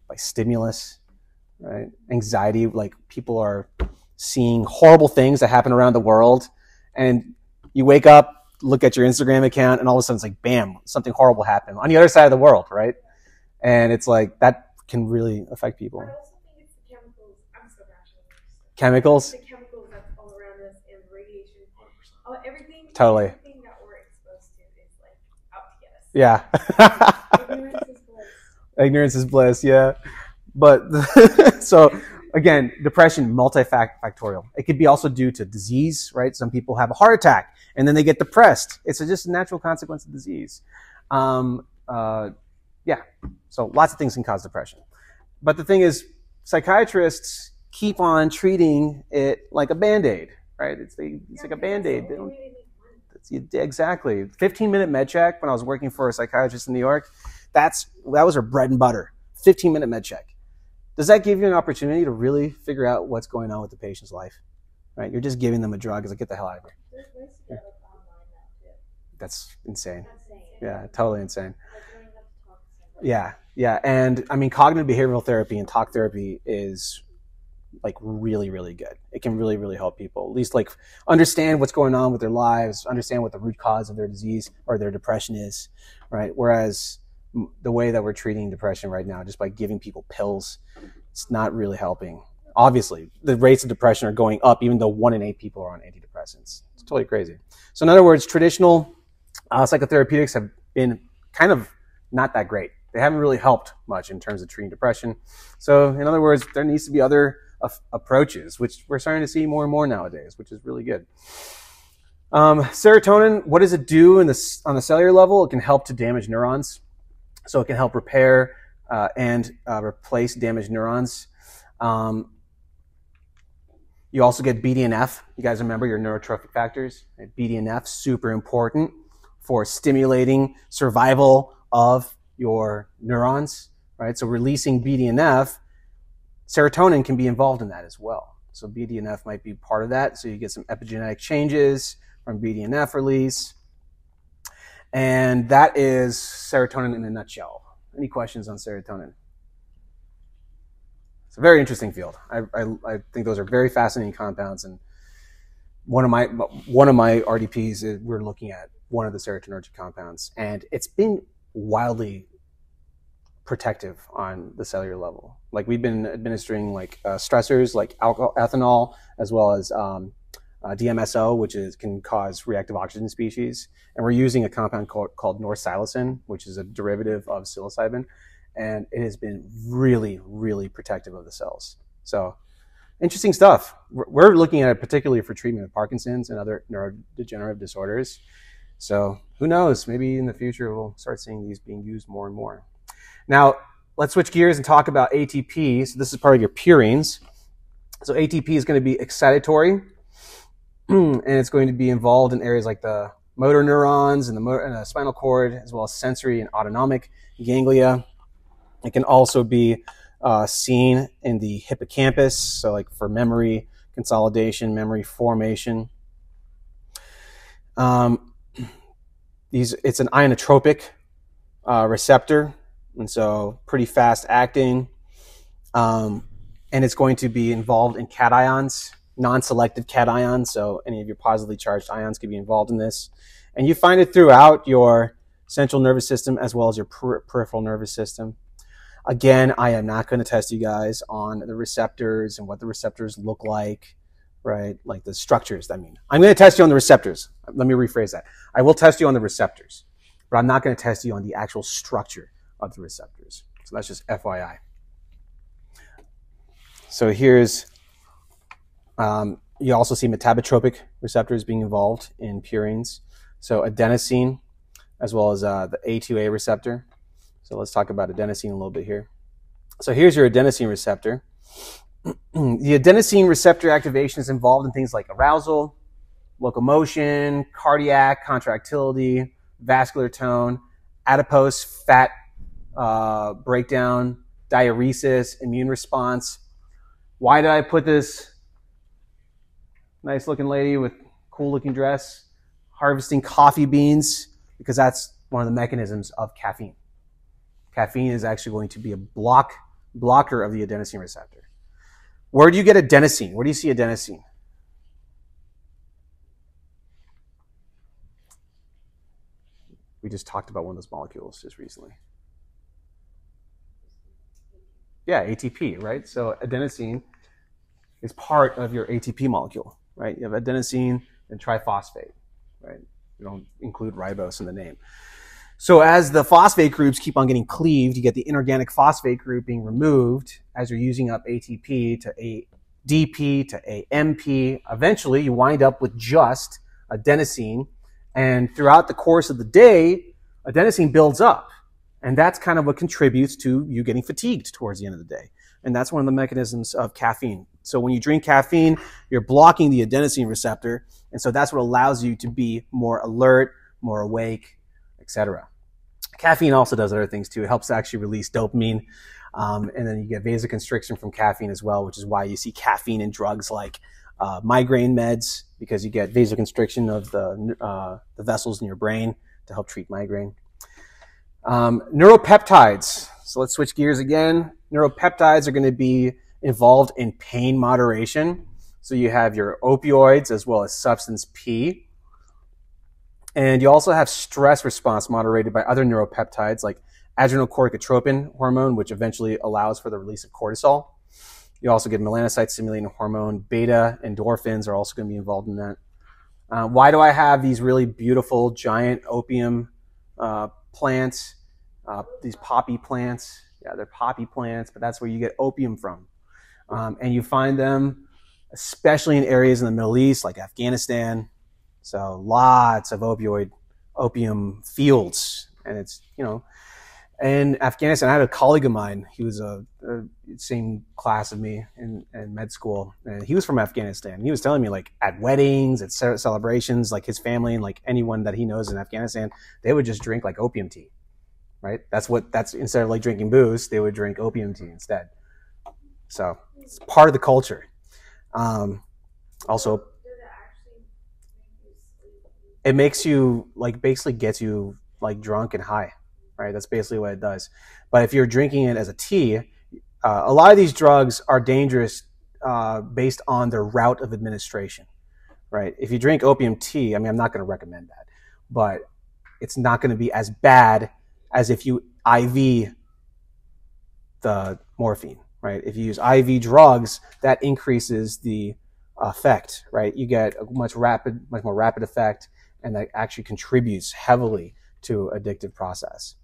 by stimulus, right? Anxiety, like people are seeing horrible things that happen around the world, and you wake up, look at your Instagram account, and all of a sudden it's like, bam, something horrible happened on the other side of the world, right? And it's like, that can really affect people. I also think it's the chemicals. I'm so passionate. Chemicals? The chemicals that's all around us and radiation. Everything. Totally. Everything that we're exposed to is like out to get us. Yeah. Ignorance is bliss. Ignorance is bliss, yeah. But so again, depression, multifactorial. It could be also due to disease, right? Some people have a heart attack and then they get depressed. It's just a natural consequence of disease. Yeah. So lots of things can cause depression. But the thing is, psychiatrists keep on treating it like a Band-Aid, right? It's like a Band-Aid. They don't, exactly. 15-minute med check when I was working for a psychiatrist in New York, that was her bread and butter. 15-minute med check. Does that give you an opportunity to really figure out what's going on with the patient's life? Right? You're just giving them a drug. It's like, get the hell out of here. There's ways to get like online now too. That's insane. That's insane. Yeah, totally insane. Like you don't even have to talk to somebody. Yeah, yeah. And I mean, cognitive behavioral therapy and talk therapy is like really, really good. It can really, really help people at least like understand what's going on with their lives, understand what the root cause of their disease or their depression is, right? Whereas the way that we're treating depression right now, just by giving people pills, it's not really helping. Obviously, the rates of depression are going up, even though 1 in 8 people are on antidepressants. It's totally crazy. So in other words, traditional psychotherapeutics have been kind of not that great. They haven't really helped much in terms of treating depression. So in other words, there needs to be other approaches, which we're starting to see more and more nowadays, which is really good. Serotonin, what does it do on the cellular level? It can help to damage neurons. So it can help repair and replace damaged neurons. You also get BDNF. You guys remember your neurotrophic factors? BDNF, super important for stimulating survival of your neurons, right? So releasing BDNF, serotonin can be involved in that as well. So BDNF might be part of that. So you get some epigenetic changes from BDNF release. And that is serotonin in a nutshell. Any questions on serotonin? It's a very interesting field. I think those are very fascinating compounds. And one of my RDPs is we're looking at one of the serotonergic compounds, and it's been wildly protective on the cellular level. Like we've been administering like stressors like alcohol, ethanol, as well as DMSO, which can cause reactive oxygen species. And we're using a compound called norpsilocin, which is a derivative of psilocybin. And it has been really, really protective of the cells. So interesting stuff. We're looking at it particularly for treatment of Parkinson's and other neurodegenerative disorders. So who knows, maybe in the future we'll start seeing these being used more and more. Now, let's switch gears and talk about ATP. So this is part of your purines. So ATP is going to be excitatory, and it's going to be involved in areas like the motor neurons and the spinal cord, as well as sensory and autonomic ganglia. It can also be seen in the hippocampus, so like for memory consolidation, memory formation. It's an ionotropic receptor, and so pretty fast acting. And it's going to be involved in cations, non-selective cations, so any of your positively charged ions could be involved in this. And you find it throughout your central nervous system as well as your peripheral nervous system. Again, I am not going to test you guys on the receptors and what the receptors look like, right? Like the structures, I mean. I'm going to test you on the receptors. Let me rephrase that. I will test you on the receptors, but I'm not going to test you on the actual structure of the receptors. So that's just FYI. So here's, you also see metabotropic receptors being involved in purines. So adenosine, as well as the A2A receptor. So let's talk about adenosine a little bit here. So here's your adenosine receptor. The adenosine receptor activation is involved in things like arousal, locomotion, cardiac contractility, vascular tone, adipose fat breakdown, diuresis, immune response. Why did I put this nice looking lady with cool looking dress harvesting coffee beans? Because that's one of the mechanisms of caffeine. Caffeine is actually going to be a blocker of the adenosine receptor. Where do you get adenosine? Where do you see adenosine? We just talked about one of those molecules just recently. Yeah, ATP, right? So adenosine is part of your ATP molecule, right? You have adenosine and triphosphate, right? You don't include ribose in the name. So as the phosphate groups keep on getting cleaved, you get the inorganic phosphate group being removed as you're using up ATP to ADP to AMP. Eventually, you wind up with just adenosine. And throughout the course of the day, adenosine builds up. And that's kind of what contributes to you getting fatigued towards the end of the day. And that's one of the mechanisms of caffeine. So when you drink caffeine, you're blocking the adenosine receptor. And so that's what allows you to be more alert, more awake, etc. Caffeine also does other things too. It helps actually release dopamine. And then you get vasoconstriction from caffeine as well, which is why you see caffeine in drugs like migraine meds, because you get vasoconstriction of the vessels in your brain to help treat migraine. Neuropeptides. So let's switch gears again. Neuropeptides are going to be involved in pain moderation. So you have your opioids as well as substance P. And you also have stress response moderated by other neuropeptides like adrenocorticotropin hormone, which eventually allows for the release of cortisol. You also get melanocyte stimulating hormone. Beta endorphins are also going to be involved in that. Why do I have these really beautiful giant opium plants, these poppy plants? Yeah, they're poppy plants, but that's where you get opium from. And you find them especially in areas in the Middle East like Afghanistan. So lots of opium fields. And it's, in Afghanistan, I had a colleague of mine. He was a same class of me in med school. And he was from Afghanistan. He was telling me, like, at weddings, at celebrations, like his family and like anyone that he knows in Afghanistan, they would just drink like opium tea, right? That's instead of like drinking booze, they would drink opium tea instead. So it's part of the culture. Also, it makes you, like, basically gets you like drunk and high, right? That's basically what it does. But if you're drinking it as a tea, a lot of these drugs are dangerous based on their route of administration, right? If you drink opium tea, I mean, I'm not going to recommend that, but it's not going to be as bad as if you IV the morphine, right? If you use IV drugs, that increases the effect, right? You get a much more rapid effect, and that actually contributes heavily to addictive process.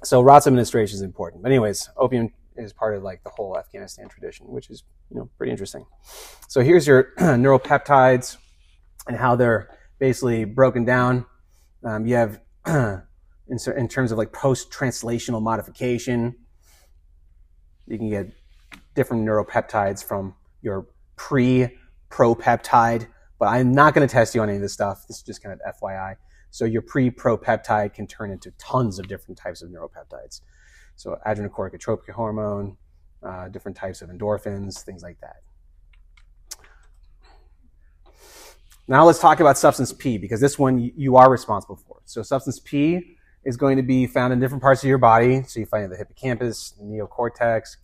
So routes of administration is important. But anyways, opium is part of like the whole Afghanistan tradition, which is, pretty interesting. So here's your neuropeptides and how they're basically broken down. You have in terms of like post-translational modification, you can get different neuropeptides from your pre-propeptide, but I'm not going to test you on any of this stuff. This is just kind of FYI. So your pre-propeptide can turn into tons of different types of neuropeptides. So adrenocorticotropic hormone, different types of endorphins, things like that. Now let's talk about substance P, because this one you are responsible for. So substance P is going to be found in different parts of your body. So you find it in the hippocampus, neocortex,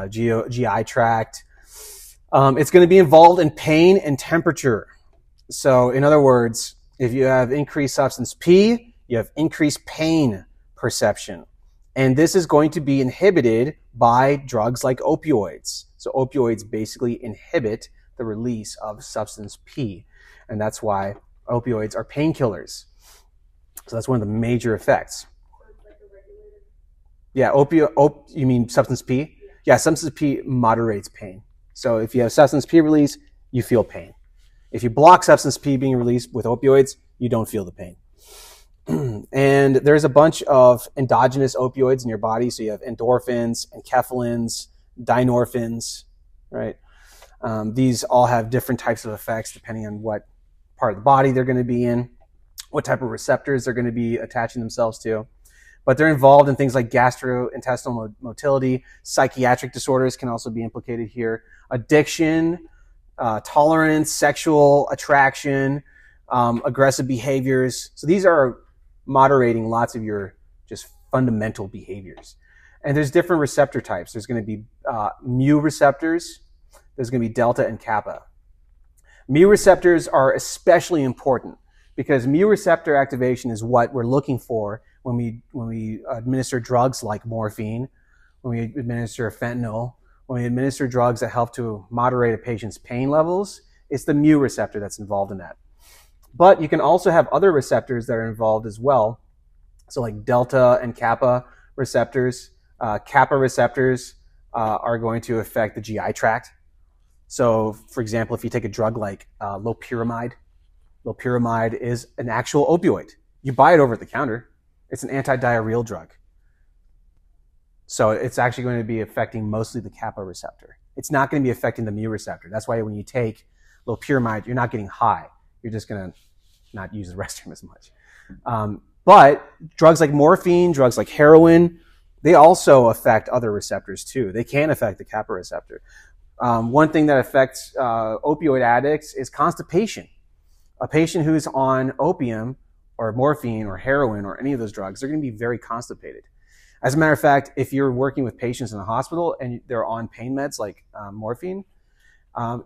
GI tract. It's going to be involved in pain and temperature. So in other words, if you have increased substance P, you have increased pain perception. And this is going to be inhibited by drugs like opioids. So opioids basically inhibit the release of substance P. And that's why opioids are painkillers. So that's one of the major effects. Yeah, you mean substance P? Yeah, substance P moderates pain. So if you have substance P release, you feel pain. If you block substance P being released with opioids, you don't feel the pain. And there's a bunch of endogenous opioids in your body. So you have endorphins, enkephalins, dynorphins, right? These all have different types of effects depending on what part of the body they're going to be in, what type of receptors they're going to be attaching themselves to. But they're involved in things like gastrointestinal motility. Psychiatric disorders can also be implicated here. Addiction, tolerance, sexual attraction, aggressive behaviors. So these are moderating lots of your just fundamental behaviors. And there's different receptor types. There's going to be mu receptors. There's going to be delta and kappa. Mu receptors are especially important because mu receptor activation is what we're looking for when we administer drugs like morphine, when we administer fentanyl, when we administer drugs that help to moderate a patient's pain levels. It's the mu receptor that's involved in that. But you can also have other receptors that are involved as well. So like delta and kappa receptors. Kappa receptors are going to affect the GI tract. So, for example, if you take a drug like loperamide is an actual opioid. You buy it over at the counter. It's an anti-diarrheal drug. So it's actually going to be affecting mostly the kappa receptor. It's not going to be affecting the mu receptor. That's why when you take loperamide, you're not getting high. You're just going to not use the restroom as much. But drugs like morphine, drugs like heroin, they also affect other receptors too. They can affect the kappa receptor. One thing that affects opioid addicts is constipation. A patient who's on opium or morphine or heroin or any of those drugs, they're going to be very constipated. As a matter of fact, if you're working with patients in a hospital and they're on pain meds like morphine,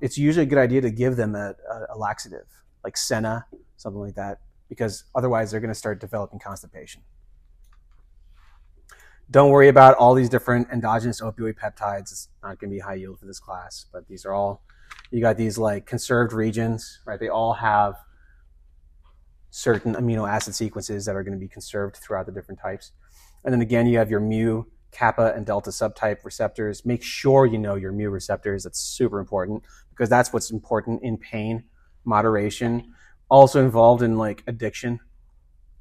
it's usually a good idea to give them a laxative, like Senna, something like that, because otherwise they're going to start developing constipation. Don't worry about all these different endogenous opioid peptides. It's not going to be high yield for this class, but these are all, you got these like conserved regions, right? They all have certain amino acid sequences that are going to be conserved throughout the different types. And then again, you have your mu, kappa, and delta subtype receptors. Make sure you know your mu receptors. That's super important because that's what's important in pain, moderation, also involved in like addiction,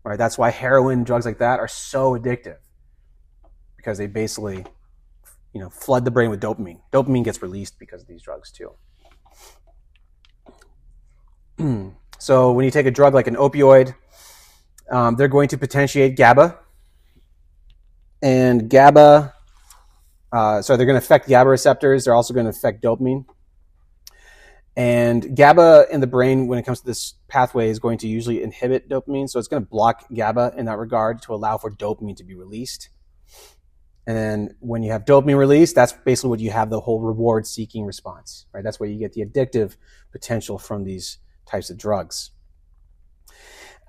right? That's why heroin, drugs like that are so addictive because they basically, flood the brain with dopamine. Dopamine gets released because of these drugs too. So when you take a drug like an opioid, they're going to potentiate GABA. And GABA, so they're going to affect GABA receptors. They're also going to affect dopamine. And GABA in the brain, when it comes to this pathway, is going to usually inhibit dopamine. So it's going to block GABA in that regard to allow for dopamine to be released. And then when you have dopamine released, that's basically what you have the whole reward-seeking response, right? That's where you get the addictive potential from these types of drugs.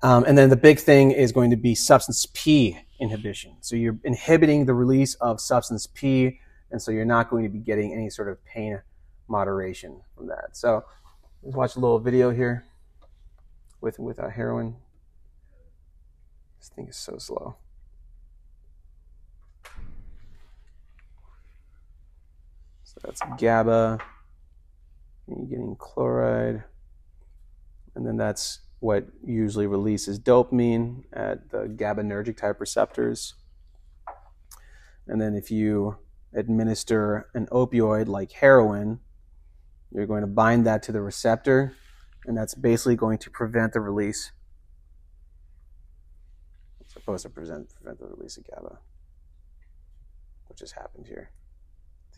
And then the big thing is going to be substance P inhibition. So you're inhibiting the release of substance P, and so you're not going to be getting any sort of pain moderation from that. So let's watch a little video here with and without heroin. This thing is so slow. So that's GABA, and you're getting chloride, and then that's what usually releases dopamine at the GABAergic type receptors. And then if you administer an opioid like heroin, you're going to bind that to the receptor, and that's basically going to prevent the release. It's supposed to prevent the release of GABA. What just happened here?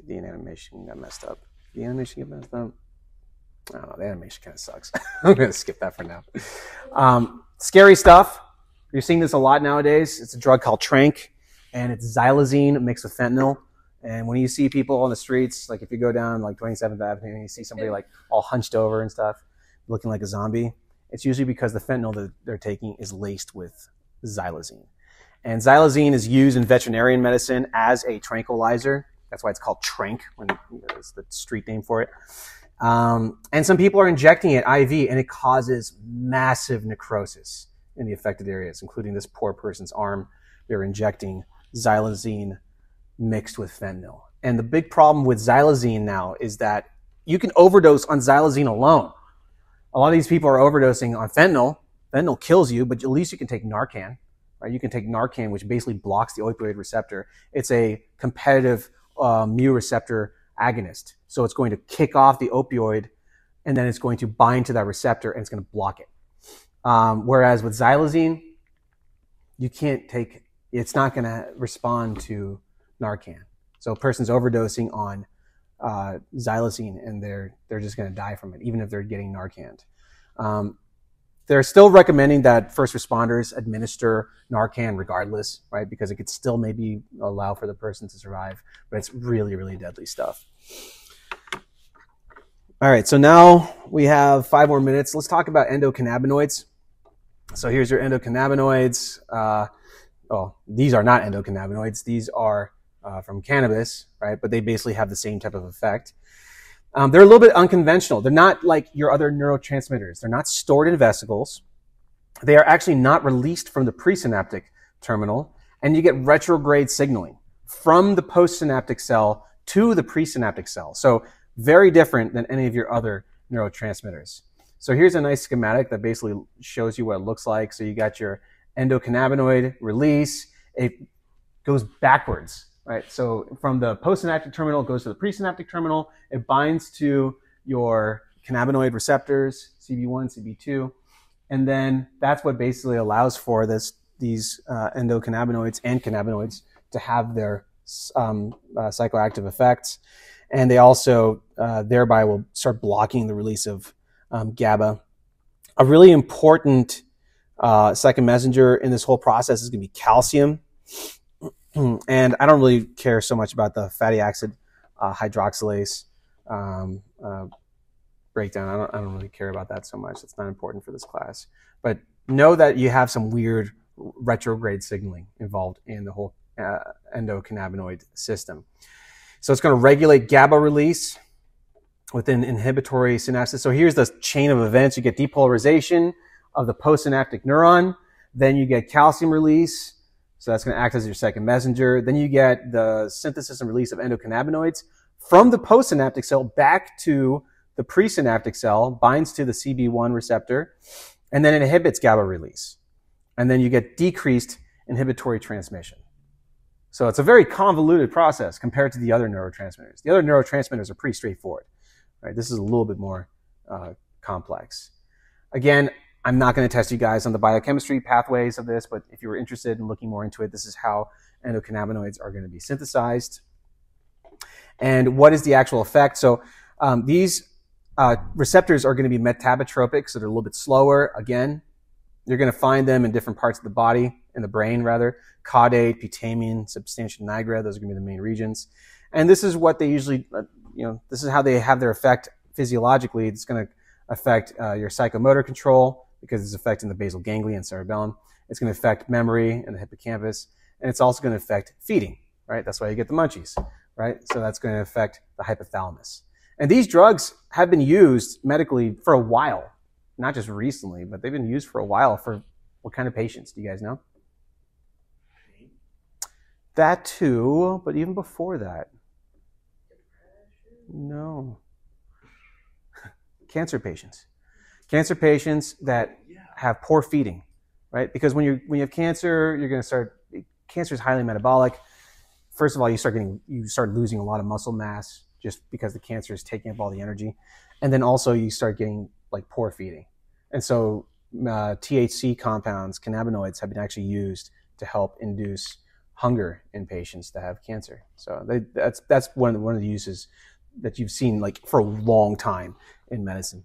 The animation got messed up. The animation got messed up? I don't know, the animation kind of sucks. I'm going to skip that for now. Scary stuff. You're seeing this a lot nowadays. It's a drug called Tranq, and it's xylazine mixed with fentanyl. And when you see people on the streets, like if you go down like 27th Avenue and you see somebody like all hunched over and stuff, looking like a zombie, it's usually because the fentanyl that they're taking is laced with xylazine. And xylazine is used in veterinarian medicine as a tranquilizer. That's why it's called Tranq, it's the street name for it. And some people are injecting it IV, and it causes massive necrosis in the affected areas, including this poor person's arm. They're injecting xylazine mixed with fentanyl. And the big problem with xylazine now is that you can overdose on xylazine alone. A lot of these people are overdosing on fentanyl. Fentanyl kills you, but at least you can take Narcan. Right? You can take Narcan, which basically blocks the opioid receptor. It's a competitive mu receptor agonist. So it's going to kick off the opioid, and then it's going to bind to that receptor, and it's going to block it. Whereas with xylazine, you can't take, it's not going to respond to Narcan. So a person's overdosing on xylazine, and they're just going to die from it, even if they're getting Narcan. They're still recommending that first responders administer Narcan regardless, right? Because it could still maybe allow for the person to survive, but it's really, really deadly stuff. All right, so now we have 5 more minutes. Let's talk about endocannabinoids. So here's your endocannabinoids. These are not endocannabinoids. These are from cannabis, right? But they basically have the same type of effect. They're a little bit unconventional. They're not like your other neurotransmitters. They're not stored in vesicles. They are actually not released from the presynaptic terminal, and you get retrograde signaling from the postsynaptic cell to the presynaptic cell. So very different than any of your other neurotransmitters. So here's a nice schematic that basically shows you what it looks like. So you got your endocannabinoid release. It goes backwards. Right, so from the postsynaptic terminal, it goes to the presynaptic terminal. It binds to your cannabinoid receptors, CB1, CB2, and then that's what basically allows for these endocannabinoids and cannabinoids to have their psychoactive effects, and they also thereby will start blocking the release of GABA. A really important second messenger in this whole process is going to be calcium. And I don't really care so much about the fatty acid hydroxylase breakdown. I don't really care about that so much. It's not important for this class. But know that you have some weird retrograde signaling involved in the whole endocannabinoid system. So it's going to regulate GABA release within inhibitory synapses. So here's the chain of events. You get depolarization of the postsynaptic neuron. Then you get calcium release. So that's going to act as your second messenger. Then you get the synthesis and release of endocannabinoids from the postsynaptic cell back to the presynaptic cell, binds to the CB1 receptor, and then it inhibits GABA release. And then you get decreased inhibitory transmission. So it's a very convoluted process compared to the other neurotransmitters. The other neurotransmitters are pretty straightforward. Right? This is a little bit more complex. Again, I'm not going to test you guys on the biochemistry pathways of this, but if you were interested in looking more into it, this is how endocannabinoids are going to be synthesized. And what is the actual effect? So these receptors are going to be metabotropic, so they're a little bit slower. Again, you're going to find them in different parts of the body, in the brain rather. Caudate, putamen, substantia nigra, those are going to be the main regions. And this is what they usually, this is how they have their effect physiologically. It's going to affect your psychomotor control, because it's affecting the basal ganglia and cerebellum. It's going to affect memory and the hippocampus, and it's also going to affect feeding, right? That's why you get the munchies, right? So that's going to affect the hypothalamus. And these drugs have been used medically for a while, not just recently, but they've been used for a while for what kind of patients? Do you guys know? That too, but even before that. No. Cancer patients. Cancer patients that have poor feeding, right? Because when you have cancer, you're going to start, cancer is highly metabolic. first of all, you start losing a lot of muscle mass just because the cancer is taking up all the energy. And then also you start getting like poor feeding. And so THC compounds, cannabinoids, have been actually used to help induce hunger in patients that have cancer. So that's one of the uses that you've seen like for a long time in medicine.